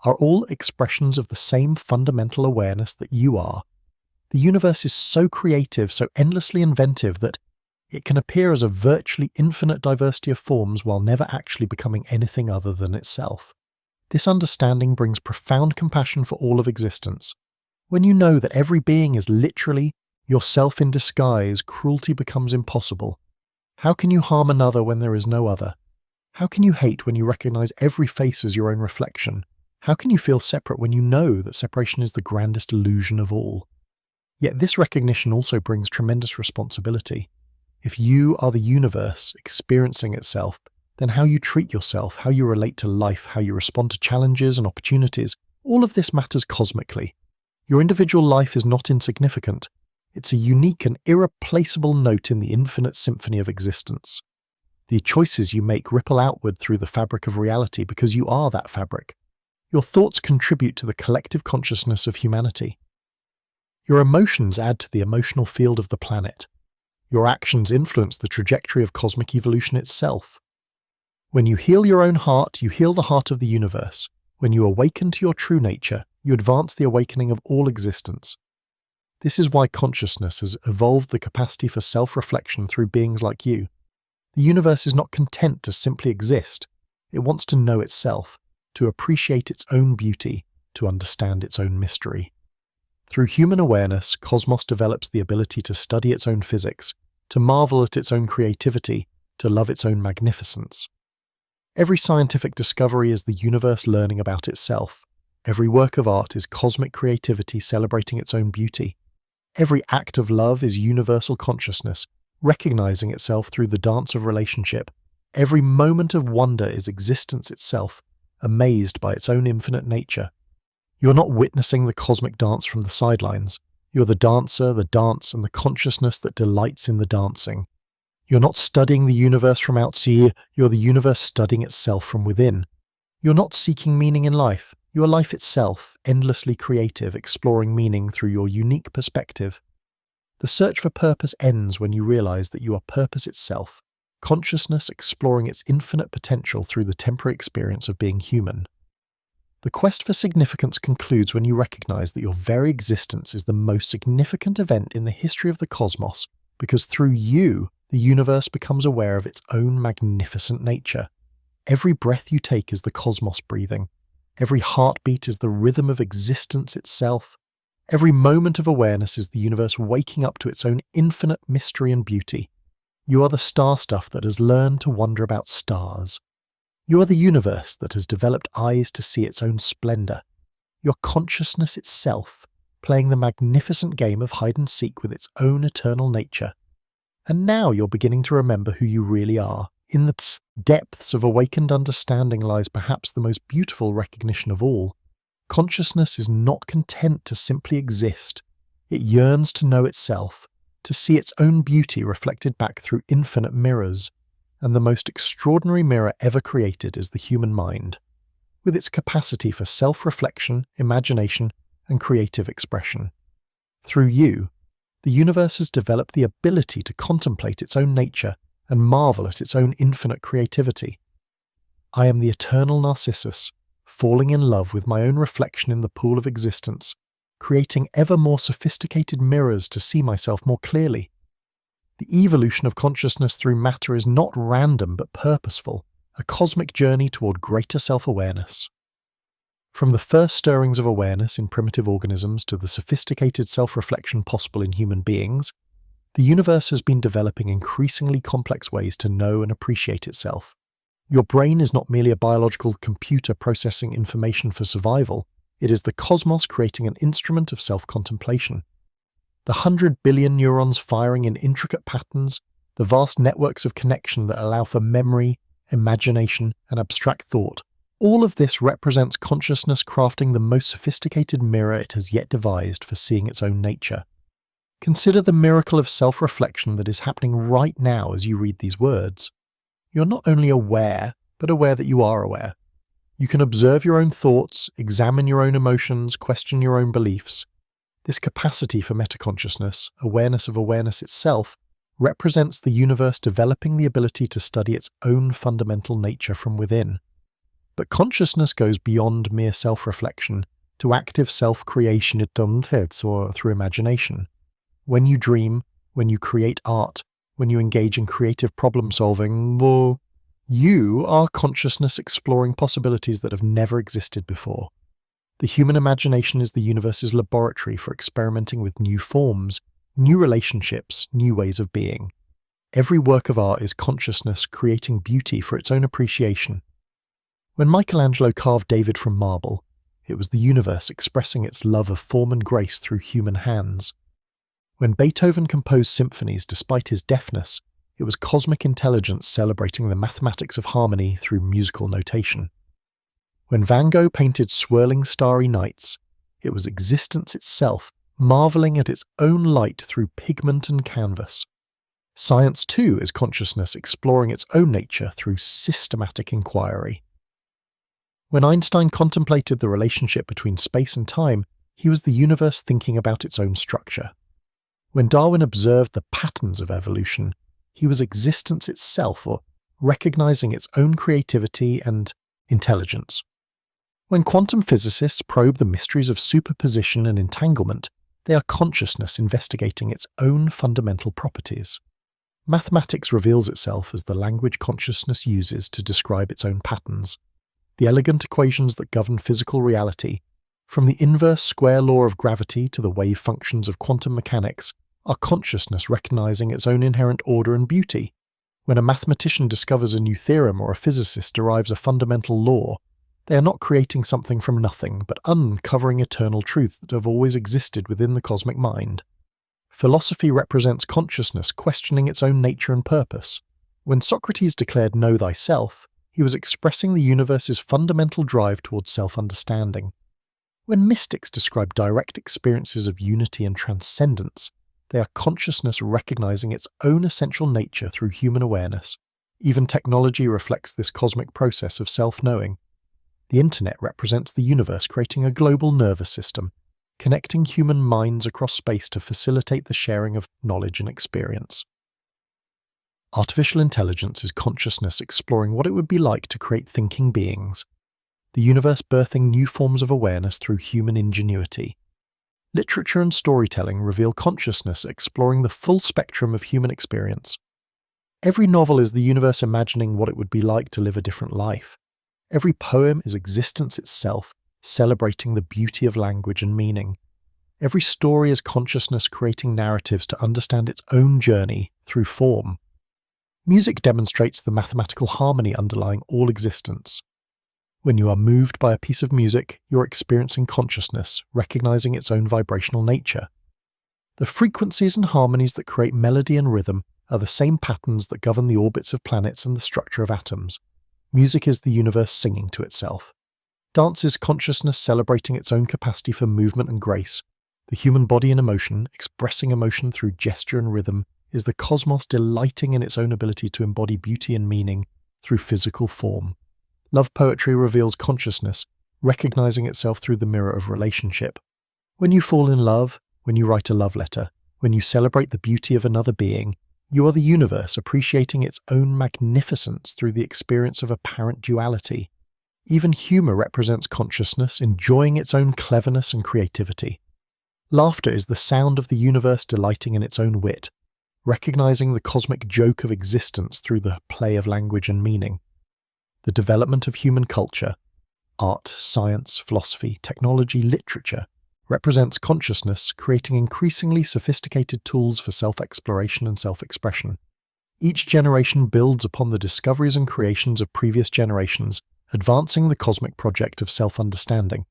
are all expressions of the same fundamental awareness that you are. The universe is so creative, so endlessly inventive that it can appear as a virtually infinite diversity of forms while never actually becoming anything other than itself. This understanding brings profound compassion for all of existence. When you know that every being is literally yourself in disguise, cruelty becomes impossible. How can you harm another when there is no other? How can you hate when you recognize every face as your own reflection? How can you feel separate when you know that separation is the grandest illusion of all? Yet this recognition also brings tremendous responsibility. If you are the universe experiencing itself, then how you treat yourself, how you relate to life, how you respond to challenges and opportunities All of this matters cosmically. Your individual life is not insignificant. It's a unique and irreplaceable note in the infinite symphony of existence. The choices you make ripple outward through the fabric of reality because you are that fabric. Your thoughts contribute to the collective consciousness of humanity. Your emotions add to the emotional field of the planet. Your actions influence the trajectory of cosmic evolution itself. When you heal your own heart, you heal the heart of the universe. When you awaken to your true nature, you advance the awakening of all existence. This is why consciousness has evolved the capacity for self-reflection through beings like you. The universe is not content to simply exist. It wants to know itself, to appreciate its own beauty, to understand its own mystery. Through human awareness, cosmos develops the ability to study its own physics, to marvel at its own creativity, to love its own magnificence. Every scientific discovery is the universe learning about itself. Every work of art is cosmic creativity celebrating its own beauty. Every act of love is universal consciousness, recognizing itself through the dance of relationship. Every moment of wonder is existence itself, amazed by its own infinite nature. You're not witnessing the cosmic dance from the sidelines. You're the dancer, the dance, and the consciousness that delights in the dancing. You're not studying the universe from outside, you're the universe studying itself from within. You're not seeking meaning in life. You are life itself, endlessly creative, exploring meaning through your unique perspective. The search for purpose ends when you realize that you are purpose itself, consciousness exploring its infinite potential through the temporary experience of being human. The quest for significance concludes when you recognize that your very existence is the most significant event in the history of the cosmos, because through you, the universe becomes aware of its own magnificent nature. Every breath you take is the cosmos breathing. Every heartbeat is the rhythm of existence itself. Every moment of awareness is the universe waking up to its own infinite mystery and beauty. You are the star stuff that has learned to wonder about stars. You are the universe that has developed eyes to see its own splendor. Your consciousness itself, playing the magnificent game of hide and seek with its own eternal nature. And now you're beginning to remember who you really are. In the depths of awakened understanding lies perhaps the most beautiful recognition of all. Consciousness is not content to simply exist. It yearns to know itself, to see its own beauty reflected back through infinite mirrors. And the most extraordinary mirror ever created is the human mind, with its capacity for self-reflection, imagination, and creative expression. Through you, the universe has developed the ability to contemplate its own nature and marvel at its own infinite creativity. I am the eternal Narcissus, falling in love with my own reflection in the pool of existence, creating ever more sophisticated mirrors to see myself more clearly. The evolution of consciousness through matter is not random but purposeful, a cosmic journey toward greater self-awareness. From the first stirrings of awareness in primitive organisms to the sophisticated self-reflection possible in human beings, the universe has been developing increasingly complex ways to know and appreciate itself. Your brain is not merely a biological computer processing information for survival, it is the cosmos creating an instrument of self-contemplation. The 100 billion neurons firing in intricate patterns, the vast networks of connection that allow for memory, imagination, and abstract thought, all of this represents consciousness crafting the most sophisticated mirror it has yet devised for seeing its own nature. Consider the miracle of self-reflection that is happening right now as you read these words. You're not only aware, but aware that you are aware. You can observe your own thoughts, examine your own emotions, question your own beliefs. This capacity for metaconsciousness, awareness of awareness itself, represents the universe developing the ability to study its own fundamental nature from within. But consciousness goes beyond mere self-reflection to active self-creation or through imagination. When you dream, when you create art, when you engage in creative problem-solving, you are consciousness exploring possibilities that have never existed before. The human imagination is the universe's laboratory for experimenting with new forms, new relationships, new ways of being. Every work of art is consciousness creating beauty for its own appreciation. When Michelangelo carved David from marble, it was the universe expressing its love of form and grace through human hands. When Beethoven composed symphonies despite his deafness, it was cosmic intelligence celebrating the mathematics of harmony through musical notation. When Van Gogh painted swirling starry nights, it was existence itself marvelling at its own light through pigment and canvas. Science, too, is consciousness exploring its own nature through systematic inquiry. When Einstein contemplated the relationship between space and time, he was the universe thinking about its own structure. When Darwin observed the patterns of evolution, he was existence itself, or recognizing its own creativity and intelligence. When quantum physicists probe the mysteries of superposition and entanglement, they are consciousness investigating its own fundamental properties. Mathematics reveals itself as the language consciousness uses to describe its own patterns. The elegant equations that govern physical reality, from the inverse square law of gravity to the wave functions of quantum mechanics, are consciousness recognizing its own inherent order and beauty. When a mathematician discovers a new theorem or a physicist derives a fundamental law, they are not creating something from nothing, but uncovering eternal truths that have always existed within the cosmic mind. Philosophy represents consciousness questioning its own nature and purpose. When Socrates declared "Know thyself," he was expressing the universe's fundamental drive towards self-understanding. When mystics describe direct experiences of unity and transcendence, they are consciousness recognizing its own essential nature through human awareness. Even technology reflects this cosmic process of self-knowing. The internet represents the universe creating a global nervous system, connecting human minds across space to facilitate the sharing of knowledge and experience. Artificial intelligence is consciousness exploring what it would be like to create thinking beings, the universe birthing new forms of awareness through human ingenuity. Literature and storytelling reveal consciousness exploring the full spectrum of human experience. Every novel is the universe imagining what it would be like to live a different life. Every poem is existence itself, celebrating the beauty of language and meaning. Every story is consciousness creating narratives to understand its own journey through form. Music demonstrates the mathematical harmony underlying all existence. When you are moved by a piece of music, you're experiencing consciousness, recognizing its own vibrational nature. The frequencies and harmonies that create melody and rhythm are the same patterns that govern the orbits of planets and the structure of atoms. Music is the universe singing to itself. Dance is consciousness celebrating its own capacity for movement and grace. The human body in emotion, expressing emotion through gesture and rhythm, is the cosmos delighting in its own ability to embody beauty and meaning through physical form. Love poetry reveals consciousness, recognizing itself through the mirror of relationship. When you fall in love, when you write a love letter, when you celebrate the beauty of another being, you are the universe appreciating its own magnificence through the experience of apparent duality. Even humor represents consciousness, enjoying its own cleverness and creativity. Laughter is the sound of the universe delighting in its own wit, recognizing the cosmic joke of existence through the play of language and meaning. The development of human culture, art, science, philosophy, technology, literature, represents consciousness creating increasingly sophisticated tools for self-exploration and self-expression. Each generation builds upon the discoveries and creations of previous generations, advancing the cosmic project of self-understanding.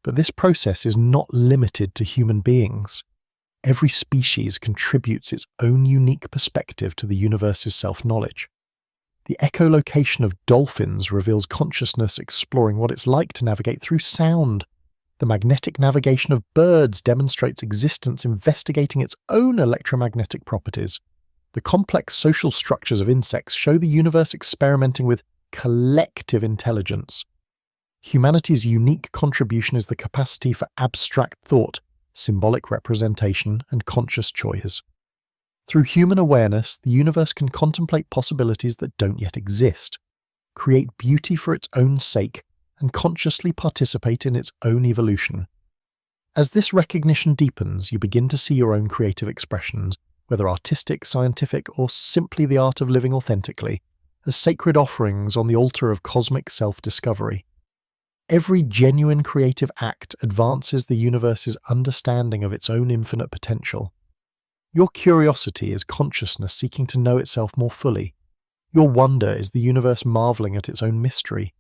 But this process is not limited to human beings. Every species contributes its own unique perspective to the universe's self-knowledge. The echolocation of dolphins reveals consciousness exploring what it's like to navigate through sound. The magnetic navigation of birds demonstrates existence investigating its own electromagnetic properties. The complex social structures of insects show the universe experimenting with collective intelligence. Humanity's unique contribution is the capacity for abstract thought, symbolic representation, and conscious choice. Through human awareness, the universe can contemplate possibilities that don't yet exist, create beauty for its own sake, and consciously participate in its own evolution. As this recognition deepens, you begin to see your own creative expressions, whether artistic, scientific, or simply the art of living authentically, as sacred offerings on the altar of cosmic self-discovery. Every genuine creative act advances the universe's understanding of its own infinite potential. Your curiosity is consciousness seeking to know itself more fully. Your wonder is the universe marveling at its own mystery.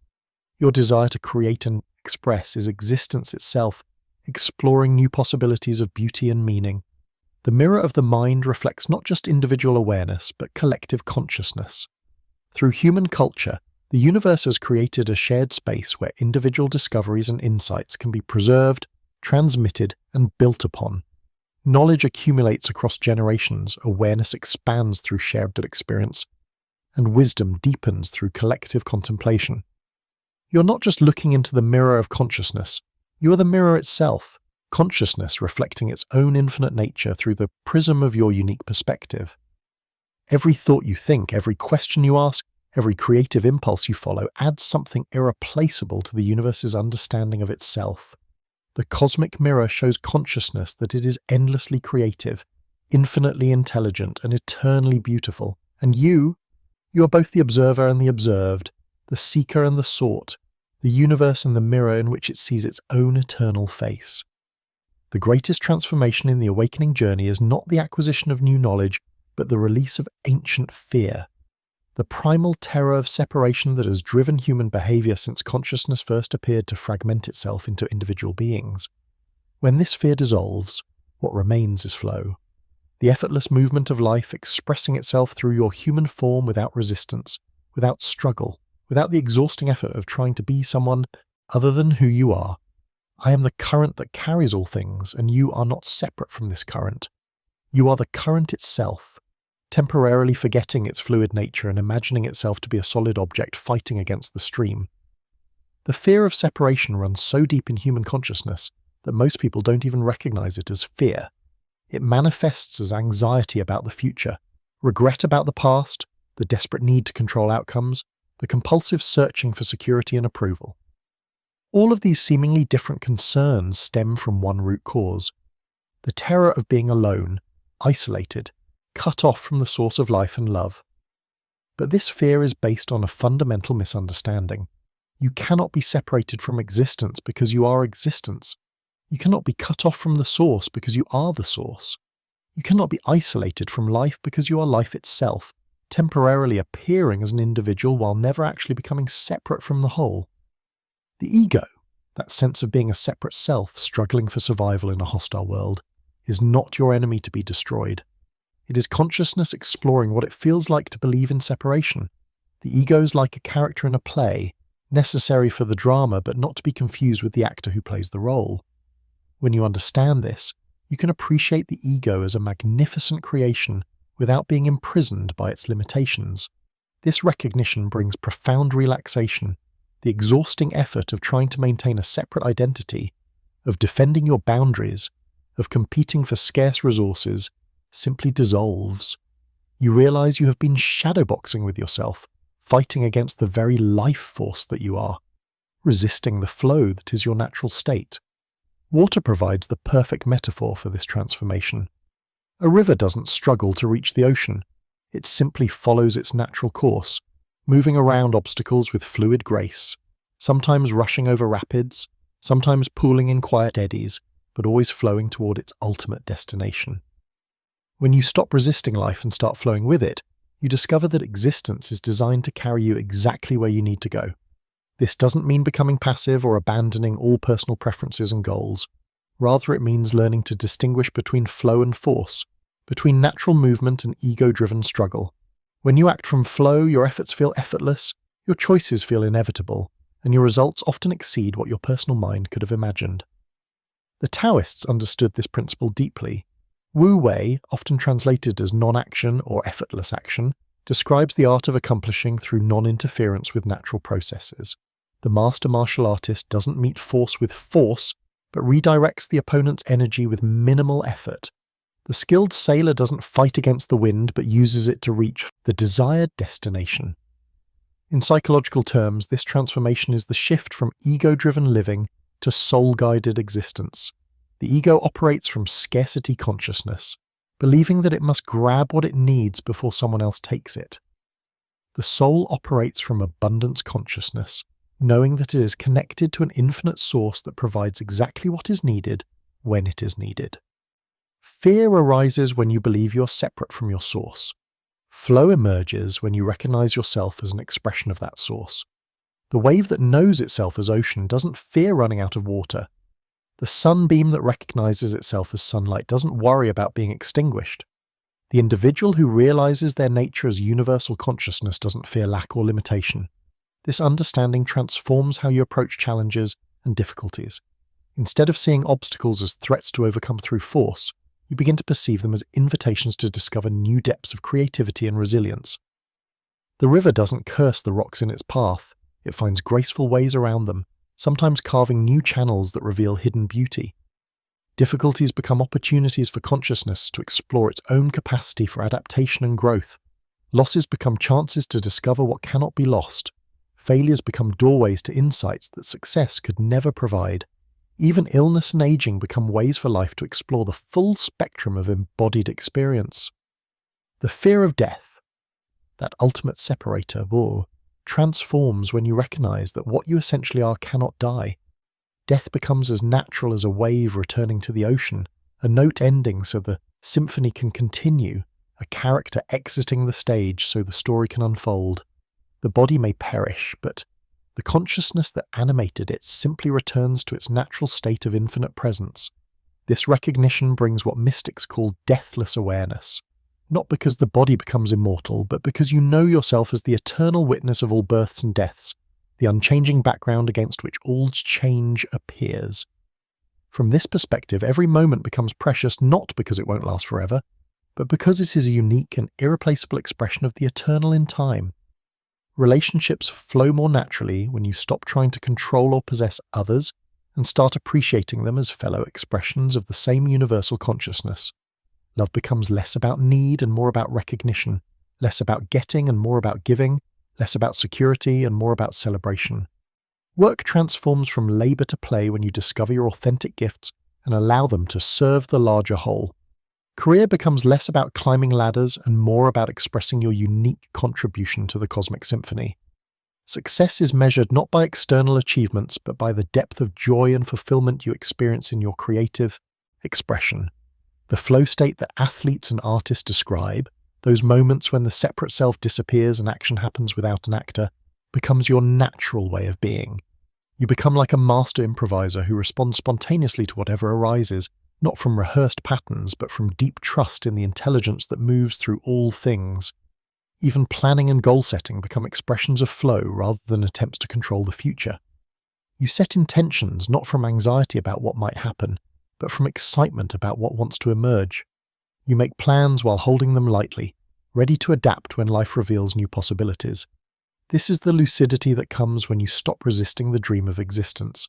Your desire to create and express is existence itself, exploring new possibilities of beauty and meaning. The mirror of the mind reflects not just individual awareness, but collective consciousness. Through human culture, The universe has created a shared space where individual discoveries and insights can be preserved, transmitted, and built upon. Knowledge accumulates across generations, awareness expands through shared experience, and wisdom deepens through collective contemplation. You're not just looking into the mirror of consciousness, you are the mirror itself, consciousness reflecting its own infinite nature through the prism of your unique perspective. Every thought you think, every question you ask, every creative impulse you follow adds something irreplaceable to the universe's understanding of itself. The cosmic mirror shows consciousness that it is endlessly creative, infinitely intelligent, and eternally beautiful. And you are both the observer and the observed, the seeker and the sought, the universe and the mirror in which it sees its own eternal face. The greatest transformation in the awakening journey is not the acquisition of new knowledge, but the release of ancient fear. The primal terror of separation that has driven human behavior since consciousness first appeared to fragment itself into individual beings. When this fear dissolves, what remains is flow. The effortless movement of life expressing itself through your human form without resistance, without struggle, without the exhausting effort of trying to be someone other than who you are. I am the current that carries all things, and you are not separate from this current. You are the current itself, temporarily forgetting its fluid nature and imagining itself to be a solid object fighting against the stream. The fear of separation runs so deep in human consciousness that most people don't even recognize it as fear. It manifests as anxiety about the future, regret about the past, the desperate need to control outcomes, the compulsive searching for security and approval. All of these seemingly different concerns stem from one root cause: the terror of being alone, isolated, cut off from the source of life and love. But this fear is based on a fundamental misunderstanding. You cannot be separated from existence because you are existence. You cannot be cut off from the source because you are the source. You cannot be isolated from life because you are life itself, temporarily appearing as an individual while never actually becoming separate from the whole. The ego, that sense of being a separate self struggling for survival in a hostile world, is not your enemy to be destroyed. It is consciousness exploring what it feels like to believe in separation. The ego is like a character in a play, necessary for the drama but not to be confused with the actor who plays the role. When you understand this, you can appreciate the ego as a magnificent creation without being imprisoned by its limitations. This recognition brings profound relaxation. The exhausting effort of trying to maintain a separate identity, of defending your boundaries, of competing for scarce resources, simply dissolves. You realize you have been shadowboxing with yourself, fighting against the very life force that you are, resisting the flow that is your natural state. Water provides the perfect metaphor for this transformation. A river doesn't struggle to reach the ocean. It simply follows its natural course, moving around obstacles with fluid grace, sometimes rushing over rapids, sometimes pooling in quiet eddies, but always flowing toward its ultimate destination. When you stop resisting life and start flowing with it, you discover that existence is designed to carry you exactly where you need to go. This doesn't mean becoming passive or abandoning all personal preferences and goals. Rather, it means learning to distinguish between flow and force, between natural movement and ego-driven struggle. When you act from flow, your efforts feel effortless, your choices feel inevitable, and your results often exceed what your personal mind could have imagined. The Taoists understood this principle deeply. Wu Wei, often translated as non-action or effortless action, describes the art of accomplishing through non-interference with natural processes. The master martial artist doesn't meet force with force, but redirects the opponent's energy with minimal effort. The skilled sailor doesn't fight against the wind, but uses it to reach the desired destination. In psychological terms, this transformation is the shift from ego-driven living to soul-guided existence. The ego operates from scarcity consciousness, believing that it must grab what it needs before someone else takes it. The soul operates from abundance consciousness, knowing that it is connected to an infinite source that provides exactly what is needed when it is needed. Fear arises when you believe you are separate from your source. Flow emerges when you recognize yourself as an expression of that source. The wave that knows itself as ocean doesn't fear running out of water. The sunbeam that recognizes itself as sunlight doesn't worry about being extinguished. The individual who realizes their nature as universal consciousness doesn't fear lack or limitation. This understanding transforms how you approach challenges and difficulties. Instead of seeing obstacles as threats to overcome through force, you begin to perceive them as invitations to discover new depths of creativity and resilience. The river doesn't curse the rocks in its path, it finds graceful ways around them, sometimes carving new channels that reveal hidden beauty. Difficulties become opportunities for consciousness to explore its own capacity for adaptation and growth. Losses become chances to discover what cannot be lost. Failures become doorways to insights that success could never provide. Even illness and aging become ways for life to explore the full spectrum of embodied experience. The fear of death, that ultimate separator, transforms when you recognize that what you essentially are cannot die. Death becomes as natural as a wave returning to the ocean, a note ending so the symphony can continue, a character exiting the stage so the story can unfold. The body may perish, but the consciousness that animated it simply returns to its natural state of infinite presence. This recognition brings what mystics call deathless awareness. Not because the body becomes immortal, but because you know yourself as the eternal witness of all births and deaths, the unchanging background against which all change appears. From this perspective, every moment becomes precious not because it won't last forever, but because it is a unique and irreplaceable expression of the eternal in time. Relationships flow more naturally when you stop trying to control or possess others and start appreciating them as fellow expressions of the same universal consciousness. Love becomes less about need and more about recognition, less about getting and more about giving, less about security and more about celebration. Work transforms from labor to play when you discover your authentic gifts and allow them to serve the larger whole. Career becomes less about climbing ladders and more about expressing your unique contribution to the cosmic symphony. Success is measured not by external achievements, but by the depth of joy and fulfillment you experience in your creative expression. The flow state that athletes and artists describe, those moments when the separate self disappears and action happens without an actor, becomes your natural way of being. You become like a master improviser who responds spontaneously to whatever arises, not from rehearsed patterns, but from deep trust in the intelligence that moves through all things. Even planning and goal setting become expressions of flow rather than attempts to control the future. You set intentions not from anxiety about what might happen, but from excitement about what wants to emerge. You make plans while holding them lightly, ready to adapt when life reveals new possibilities. This is the lucidity that comes when you stop resisting the dream of existence.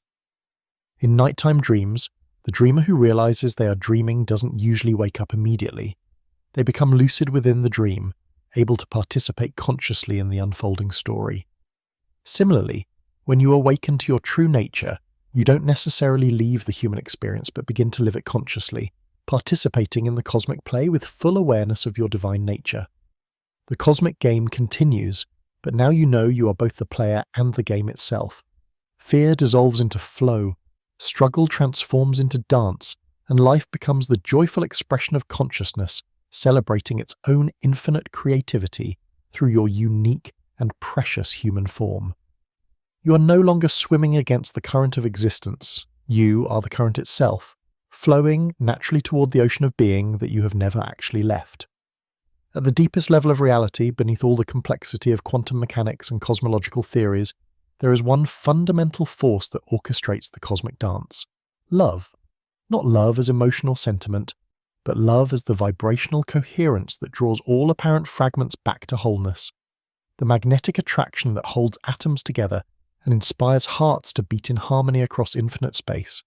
In nighttime dreams, the dreamer who realizes they are dreaming doesn't usually wake up immediately. They become lucid within the dream, able to participate consciously in the unfolding story. Similarly, when you awaken to your true nature, you don't necessarily leave the human experience but begin to live it consciously, participating in the cosmic play with full awareness of your divine nature. The cosmic game continues, but now you know you are both the player and the game itself. Fear dissolves into flow, struggle transforms into dance, and life becomes the joyful expression of consciousness, celebrating its own infinite creativity through your unique and precious human form. You are no longer swimming against the current of existence. You are the current itself, flowing naturally toward the ocean of being that you have never actually left. At the deepest level of reality, beneath all the complexity of quantum mechanics and cosmological theories, there is one fundamental force that orchestrates the cosmic dance. Love. Not love as emotional sentiment, but love as the vibrational coherence that draws all apparent fragments back to wholeness. The magnetic attraction that holds atoms together and inspires hearts to beat in harmony across infinite space.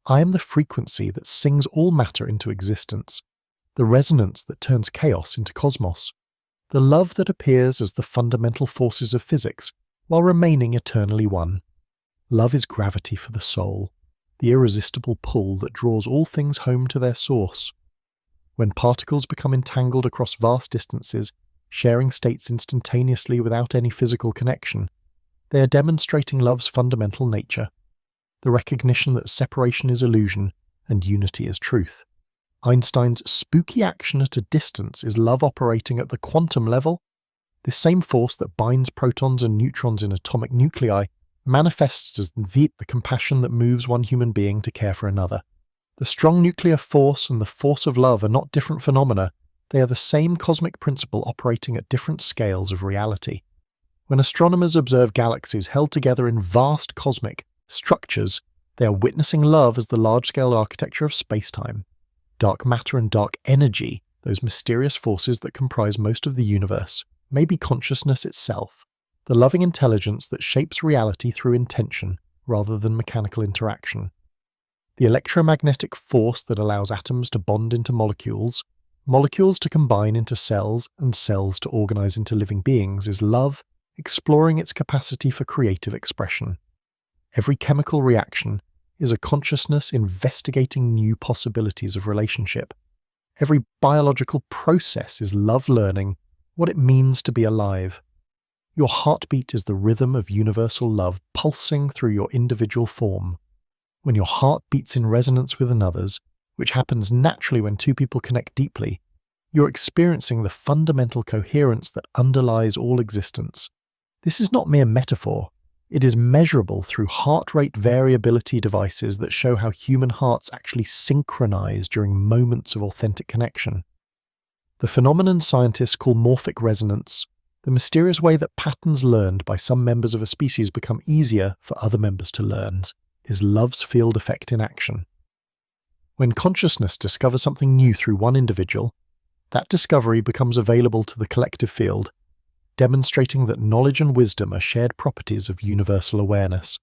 I am the frequency that sings all matter into existence, the resonance that turns chaos into cosmos, the love that appears as the fundamental forces of physics while remaining eternally one. Love is gravity for the soul, the irresistible pull that draws all things home to their source. When particles become entangled across vast distances, sharing states instantaneously without any physical connection, they are demonstrating love's fundamental nature, the recognition that separation is illusion and unity is truth. Einstein's spooky action at a distance is love operating at the quantum level. This same force that binds protons and neutrons in atomic nuclei manifests as the compassion that moves one human being to care for another. The strong nuclear force and the force of love are not different phenomena, they are the same cosmic principle operating at different scales of reality. When astronomers observe galaxies held together in vast cosmic structures, they are witnessing love as the large-scale architecture of space-time. Dark matter and dark energy, those mysterious forces that comprise most of the universe, may be consciousness itself, the loving intelligence that shapes reality through intention rather than mechanical interaction. The electromagnetic force that allows atoms to bond into molecules, molecules to combine into cells, and cells to organize into living beings is love, exploring its capacity for creative expression. Every chemical reaction is a consciousness investigating new possibilities of relationship. Every biological process is love learning what it means to be alive. Your heartbeat is the rhythm of universal love pulsing through your individual form. When your heart beats in resonance with another's, which happens naturally when two people connect deeply, you're experiencing the fundamental coherence that underlies all existence. This is not mere metaphor. It is measurable through heart rate variability devices that show how human hearts actually synchronize during moments of authentic connection. The phenomenon scientists call morphic resonance, the mysterious way that patterns learned by some members of a species become easier for other members to learn, is love's field effect in action. When consciousness discovers something new through one individual, that discovery becomes available to the collective field, demonstrating that knowledge and wisdom are shared properties of universal awareness.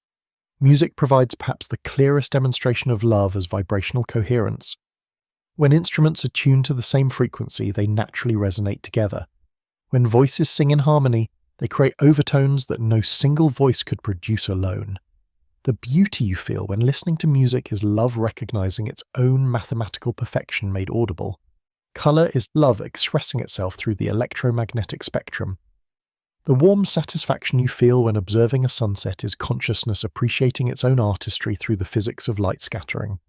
Music provides perhaps the clearest demonstration of love as vibrational coherence. When instruments are tuned to the same frequency, they naturally resonate together. When voices sing in harmony, they create overtones that no single voice could produce alone. The beauty you feel when listening to music is love recognizing its own mathematical perfection made audible. Color is love expressing itself through the electromagnetic spectrum. The warm satisfaction you feel when observing a sunset is consciousness appreciating its own artistry through the physics of light scattering.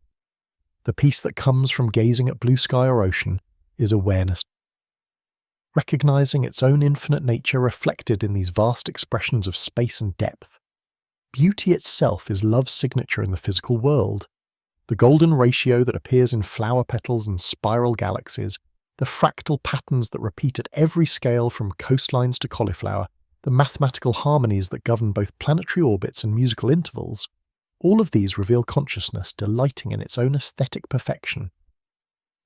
The peace that comes from gazing at blue sky or ocean is awareness, recognizing its own infinite nature reflected in these vast expressions of space and depth. Beauty itself is love's signature in the physical world. The golden ratio that appears in flower petals and spiral galaxies, the fractal patterns that repeat at every scale from coastlines to cauliflower, the mathematical harmonies that govern both planetary orbits and musical intervals, all of these reveal consciousness delighting in its own aesthetic perfection.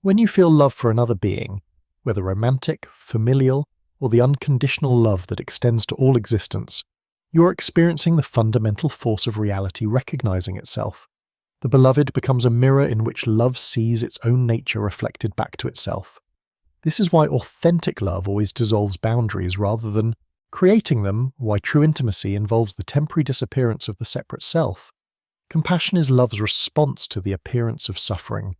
When you feel love for another being, whether romantic, familial, or the unconditional love that extends to all existence, you are experiencing the fundamental force of reality recognizing itself. The beloved becomes a mirror in which love sees its own nature reflected back to itself. This is why authentic love always dissolves boundaries rather than creating them, why true intimacy involves the temporary disappearance of the separate self. Compassion is love's response to the appearance of suffering.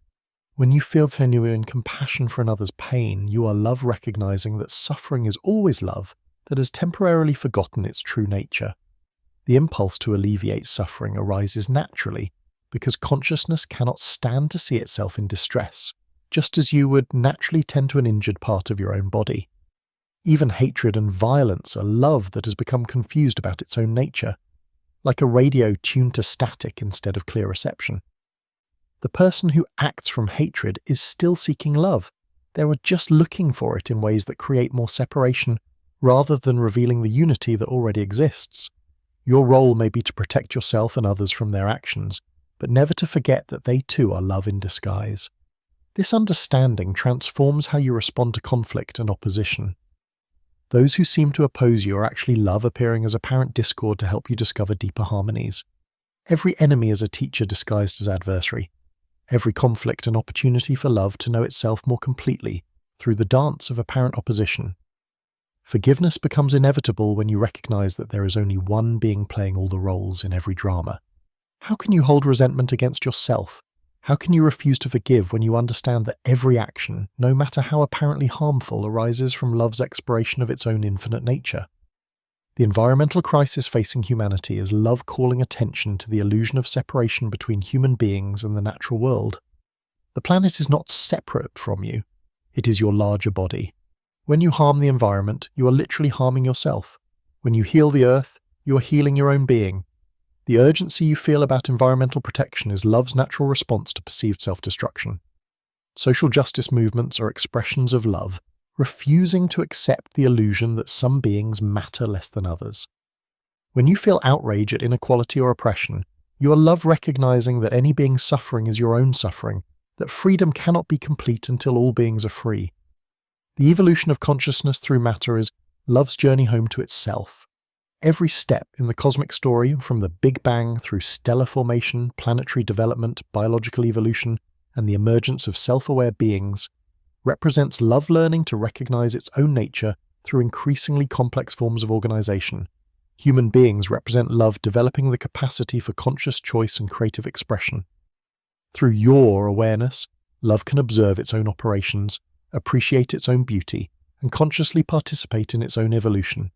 When you feel genuine compassion for another's pain, you are love recognizing that suffering is always love that has temporarily forgotten its true nature. The impulse to alleviate suffering arises naturally because consciousness cannot stand to see itself in distress, just as you would naturally tend to an injured part of your own body. Even hatred and violence are love that has become confused about its own nature, like a radio tuned to static instead of clear reception. The person who acts from hatred is still seeking love. They are just looking for it in ways that create more separation rather than revealing the unity that already exists. Your role may be to protect yourself and others from their actions, but never to forget that they too are love in disguise. This understanding transforms how you respond to conflict and opposition. Those who seem to oppose you are actually love appearing as apparent discord to help you discover deeper harmonies. Every enemy is a teacher disguised as adversary. Every conflict an opportunity for love to know itself more completely through the dance of apparent opposition. Forgiveness becomes inevitable when you recognize that there is only one being playing all the roles in every drama. How can you hold resentment against yourself? How can you refuse to forgive when you understand that every action, no matter how apparently harmful, arises from love's exploration of its own infinite nature? The environmental crisis facing humanity is love calling attention to the illusion of separation between human beings and the natural world. The planet is not separate from you. It is your larger body. When you harm the environment, you are literally harming yourself. When you heal the earth, you are healing your own being. The urgency you feel about environmental protection is love's natural response to perceived self-destruction. Social justice movements are expressions of love, refusing to accept the illusion that some beings matter less than others. When you feel outrage at inequality or oppression, you are love recognizing that any being's suffering is your own suffering, that freedom cannot be complete until all beings are free. The evolution of consciousness through matter is love's journey home to itself. Every step in the cosmic story, from the Big Bang through stellar formation, planetary development, biological evolution, and the emergence of self-aware beings, represents love learning to recognize its own nature through increasingly complex forms of organization. Human beings represent love developing the capacity for conscious choice and creative expression. Through your awareness, love can observe its own operations, appreciate its own beauty, and consciously participate in its own evolution.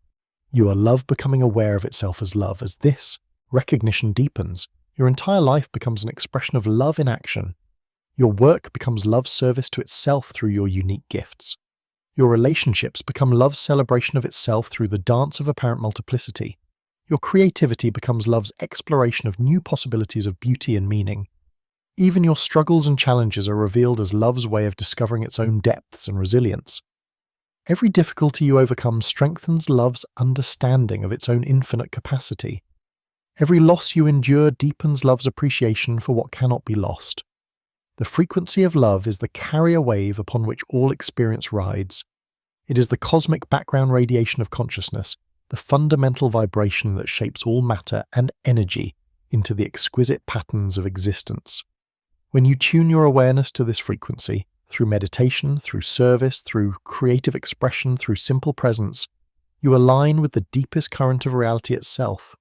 You are love becoming aware of itself as love. As this recognition deepens, your entire life becomes an expression of love in action. Your work becomes love's service to itself through your unique gifts. Your relationships become love's celebration of itself through the dance of apparent multiplicity. Your creativity becomes love's exploration of new possibilities of beauty and meaning. Even your struggles and challenges are revealed as love's way of discovering its own depths and resilience. Every difficulty you overcome strengthens love's understanding of its own infinite capacity. Every loss you endure deepens love's appreciation for what cannot be lost. The frequency of love is the carrier wave upon which all experience rides. It is the cosmic background radiation of consciousness, the fundamental vibration that shapes all matter and energy into the exquisite patterns of existence. When you tune your awareness to this frequency, through meditation, through service, through creative expression, through simple presence, you align with the deepest current of reality itself.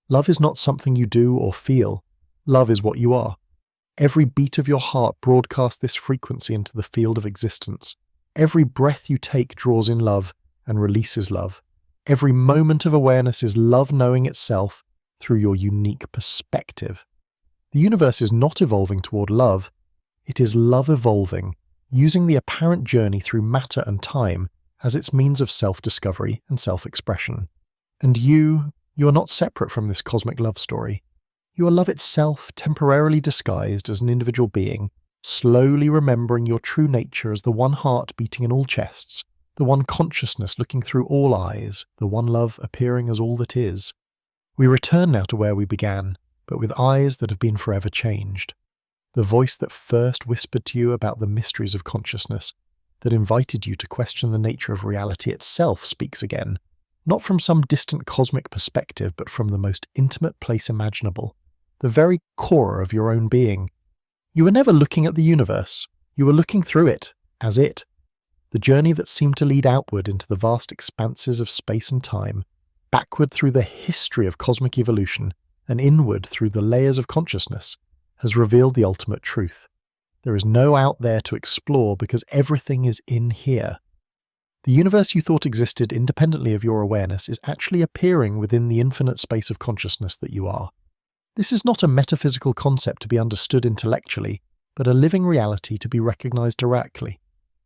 Love is not something you do or feel. Love is what you are. Every beat of your heart broadcasts this frequency into the field of existence. Every breath you take draws in love and releases love. Every moment of awareness is love knowing itself through your unique perspective. The universe is not evolving toward love. It is love evolving, using the apparent journey through matter and time as its means of self-discovery and self-expression. And you are not separate from this cosmic love story. You are love itself, temporarily disguised as an individual being, slowly remembering your true nature as the one heart beating in all chests, the one consciousness looking through all eyes, the one love appearing as all that is. We return now to where we began, but with eyes that have been forever changed. The voice that first whispered to you about the mysteries of consciousness, that invited you to question the nature of reality itself, speaks again, not from some distant cosmic perspective, but from the most intimate place imaginable, the very core of your own being. You were never looking at the universe. You were looking through it, as it. The journey that seemed to lead outward into the vast expanses of space and time, backward through the history of cosmic evolution, and inward through the layers of consciousness, has revealed the ultimate truth. There is no out there to explore because everything is in here. The universe you thought existed independently of your awareness is actually appearing within the infinite space of consciousness that you are. This is not a metaphysical concept to be understood intellectually, but a living reality to be recognized directly.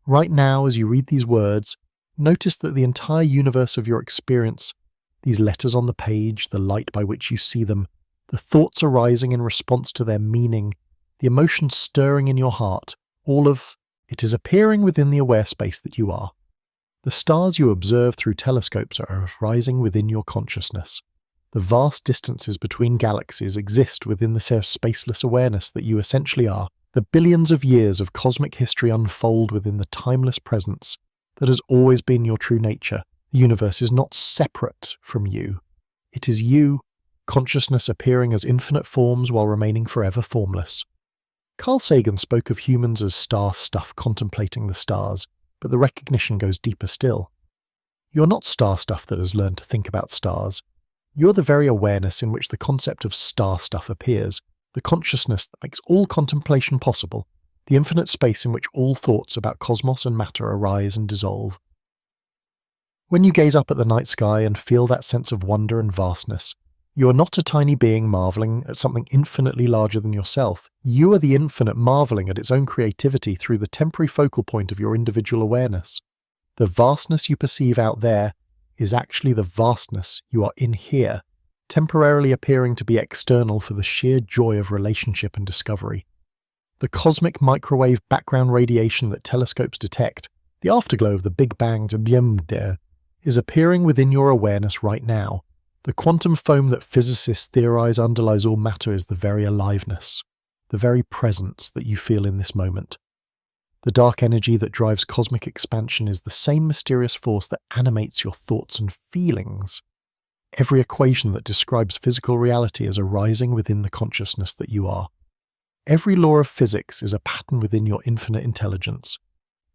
Right now, as you read these words, notice that the entire universe of your experience, these letters on the page, the light by which you see them, the thoughts arising in response to their meaning, the emotions stirring in your heart, all of it is appearing within the aware space that you are. The stars you observe through telescopes are rising within your consciousness. The vast distances between galaxies exist within the spaceless awareness that you essentially are. The billions of years of cosmic history unfold within the timeless presence that has always been your true nature. The universe is not separate from you. It is you, consciousness appearing as infinite forms while remaining forever formless. Carl Sagan spoke of humans as star stuff contemplating the stars, but the recognition goes deeper still. You're not star stuff that has learned to think about stars. You're the very awareness in which the concept of star stuff appears, the consciousness that makes all contemplation possible, the infinite space in which all thoughts about cosmos and matter arise and dissolve. When you gaze up at the night sky and feel that sense of wonder and vastness, you are not a tiny being marveling at something infinitely larger than yourself. You are the infinite marveling at its own creativity through the temporary focal point of your individual awareness. The vastness you perceive out there is actually the vastness you are in here, temporarily appearing to be external for the sheer joy of relationship and discovery. The cosmic microwave background radiation that telescopes detect The afterglow of the Big Bang is appearing within your awareness right now. The quantum foam that physicists theorize underlies all matter is the very aliveness, the very presence that you feel in this moment. The dark energy that drives cosmic expansion is the same mysterious force that animates your thoughts and feelings. Every equation that describes physical reality is arising within the consciousness that you are. Every law of physics is a pattern within your infinite intelligence.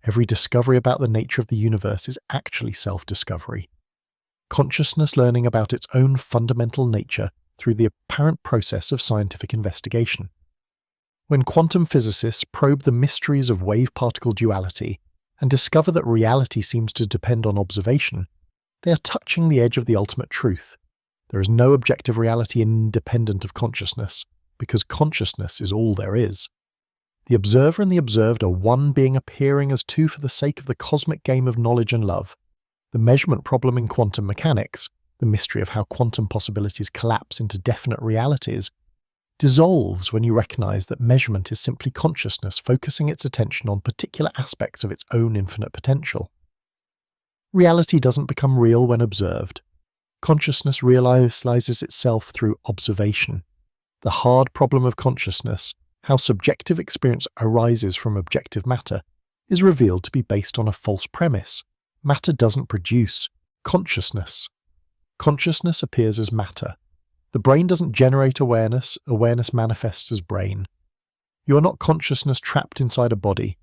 Every discovery about the nature of the universe is actually self-discovery. Consciousness learning about its own fundamental nature through the apparent process of scientific investigation. When quantum physicists probe the mysteries of wave-particle duality and discover that reality seems to depend on observation, they are touching the edge of the ultimate truth. There is no objective reality independent of consciousness, because consciousness is all there is. The observer and the observed are one being appearing as two for the sake of the cosmic game of knowledge and love. The measurement problem in quantum mechanics, the mystery of how quantum possibilities collapse into definite realities, dissolves when you recognize that measurement is simply consciousness focusing its attention on particular aspects of its own infinite potential. Reality doesn't become real when observed. Consciousness realizes itself through observation. The hard problem of consciousness, how subjective experience arises from objective matter, is revealed to be based on a false premise. Matter doesn't produce consciousness. Consciousness appears as matter. The brain doesn't generate awareness, awareness manifests as brain. You are not consciousness trapped inside a body.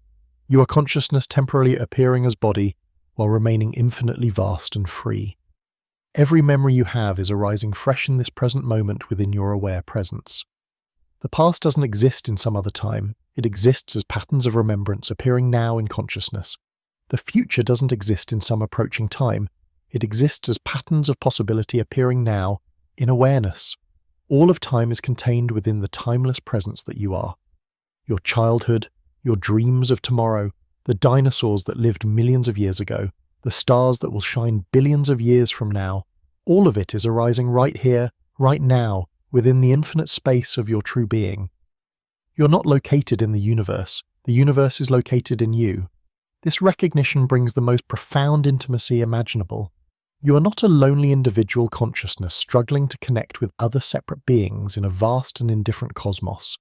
You are consciousness temporarily appearing as body while remaining infinitely vast and free. Every memory you have is arising fresh in this present moment within your aware presence. The past doesn't exist in some other time, it exists as patterns of remembrance appearing now in consciousness. The future doesn't exist in some approaching time, it exists as patterns of possibility appearing now in awareness. All of time is contained within the timeless presence that you are. Your childhood, your dreams of tomorrow, the dinosaurs that lived millions of years ago, the stars that will shine billions of years from now, all of it is arising right here, right now, within the infinite space of your true being. You're not located in the universe is located in you. This recognition brings the most profound intimacy imaginable. You are not a lonely individual consciousness struggling to connect with other separate beings in a vast and indifferent cosmos.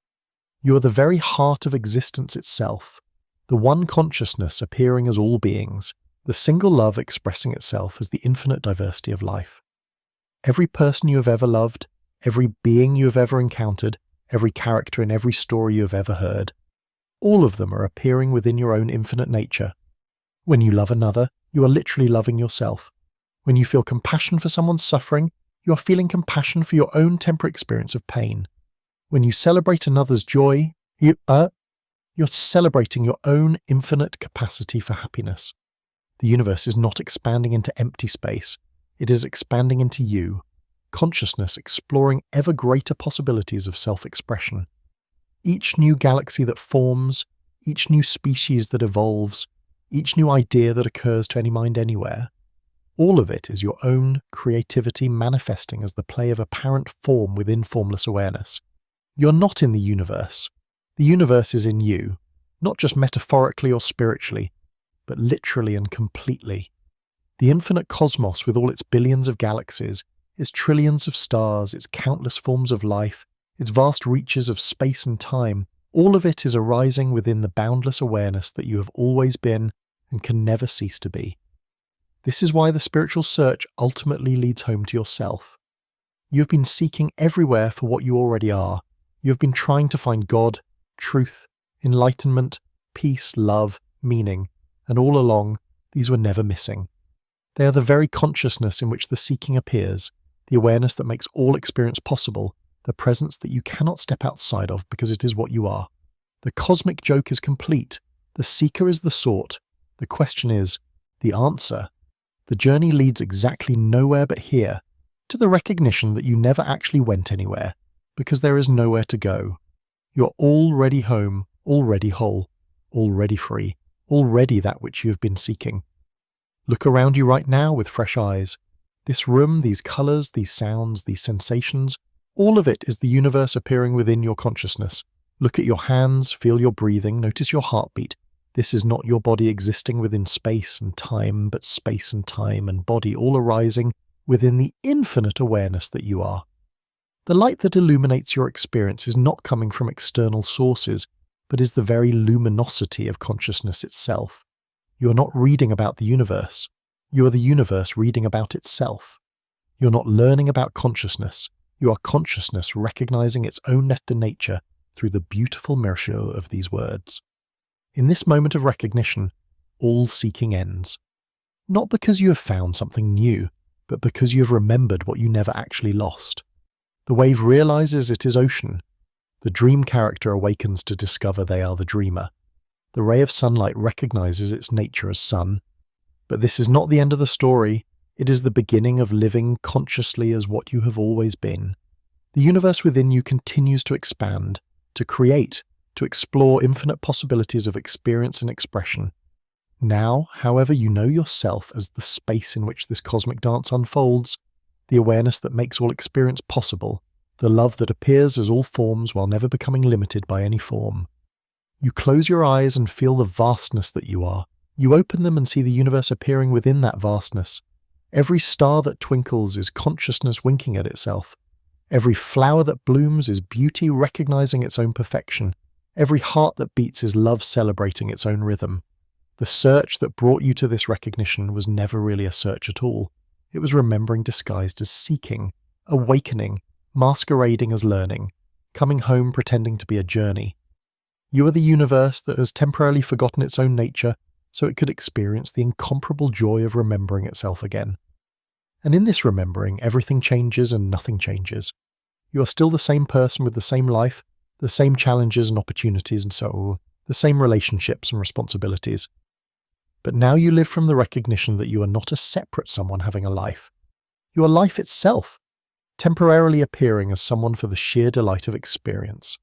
You are the very heart of existence itself, the one consciousness appearing as all beings, the single love expressing itself as the infinite diversity of life. Every person you have ever loved, every being you have ever encountered, every character in every story you have ever heard, all of them are appearing within your own infinite nature. When you love another, you are literally loving yourself. When you feel compassion for someone's suffering, you are feeling compassion for your own temporary experience of pain. When you celebrate another's joy, you're celebrating your own infinite capacity for happiness. The universe is not expanding into empty space, it is expanding into you. Consciousness exploring ever greater possibilities of self-expression. Each new galaxy that forms, each new species that evolves, each new idea that occurs to any mind anywhere, all of it is your own creativity manifesting as the play of apparent form within formless awareness. You're not in the universe. The universe is in you, not just metaphorically or spiritually, but literally and completely. The infinite cosmos with all its billions of galaxies, its trillions of stars, its countless forms of life, its vast reaches of space and time, all of it is arising within the boundless awareness that you have always been and can never cease to be. This is why the spiritual search ultimately leads home to yourself. You have been seeking everywhere for what you already are. You have been trying to find God, truth, enlightenment, peace, love, meaning, and all along, these were never missing. They are the very consciousness in which the seeking appears, the awareness that makes all experience possible, the presence that you cannot step outside of because it is what you are. The cosmic joke is complete. The seeker is the sought. The question is, the answer. The journey leads exactly nowhere but here, to the recognition that you never actually went anywhere, because there is nowhere to go. You're already home, already whole, already free, already that which you have been seeking. Look around you right now with fresh eyes. This room, these colors, these sounds, these sensations, all of it is the universe appearing within your consciousness. Look at your hands, feel your breathing, notice your heartbeat. This is not your body existing within space and time, but space and time and body all arising within the infinite awareness that you are. The light that illuminates your experience is not coming from external sources, but is the very luminosity of consciousness itself. You are not reading about the universe. You are the universe reading about itself. You're not learning about consciousness. You are consciousness recognizing its own meta nature through the beautiful mirror of these words. In this moment of recognition, all seeking ends. Not because you have found something new, but because you have remembered what you never actually lost. The wave realizes it is ocean. The dream character awakens to discover they are the dreamer. The ray of sunlight recognizes its nature as sun. But this is not the end of the story. It is the beginning of living consciously as what you have always been. The universe within you continues to expand, to create, to explore infinite possibilities of experience and expression. Now, however, you know yourself as the space in which this cosmic dance unfolds, the awareness that makes all experience possible, the love that appears as all forms while never becoming limited by any form. You close your eyes and feel the vastness that you are. You open them and see the universe appearing within that vastness. Every star that twinkles is consciousness winking at itself. Every flower that blooms is beauty recognizing its own perfection. Every heart that beats is love celebrating its own rhythm. The search that brought you to this recognition was never really a search at all. It was remembering disguised as seeking, awakening, masquerading as learning, coming home pretending to be a journey. You are the universe that has temporarily forgotten its own nature so it could experience the incomparable joy of remembering itself again. And in this remembering, everything changes and nothing changes. You are still the same person with the same life, the same challenges and opportunities and so on, the same relationships and responsibilities. But now you live from the recognition that you are not a separate someone having a life. You are life itself, temporarily appearing as someone for the sheer delight of experience.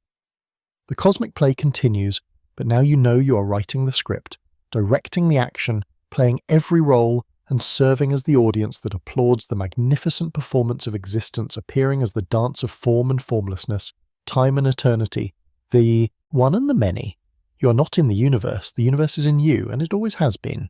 The cosmic play continues, but now you know you are writing the script, directing the action, playing every role, and serving as the audience that applauds the magnificent performance of existence appearing as the dance of form and formlessness, time and eternity, the one and the many. You are not in the universe is in you, and it always has been.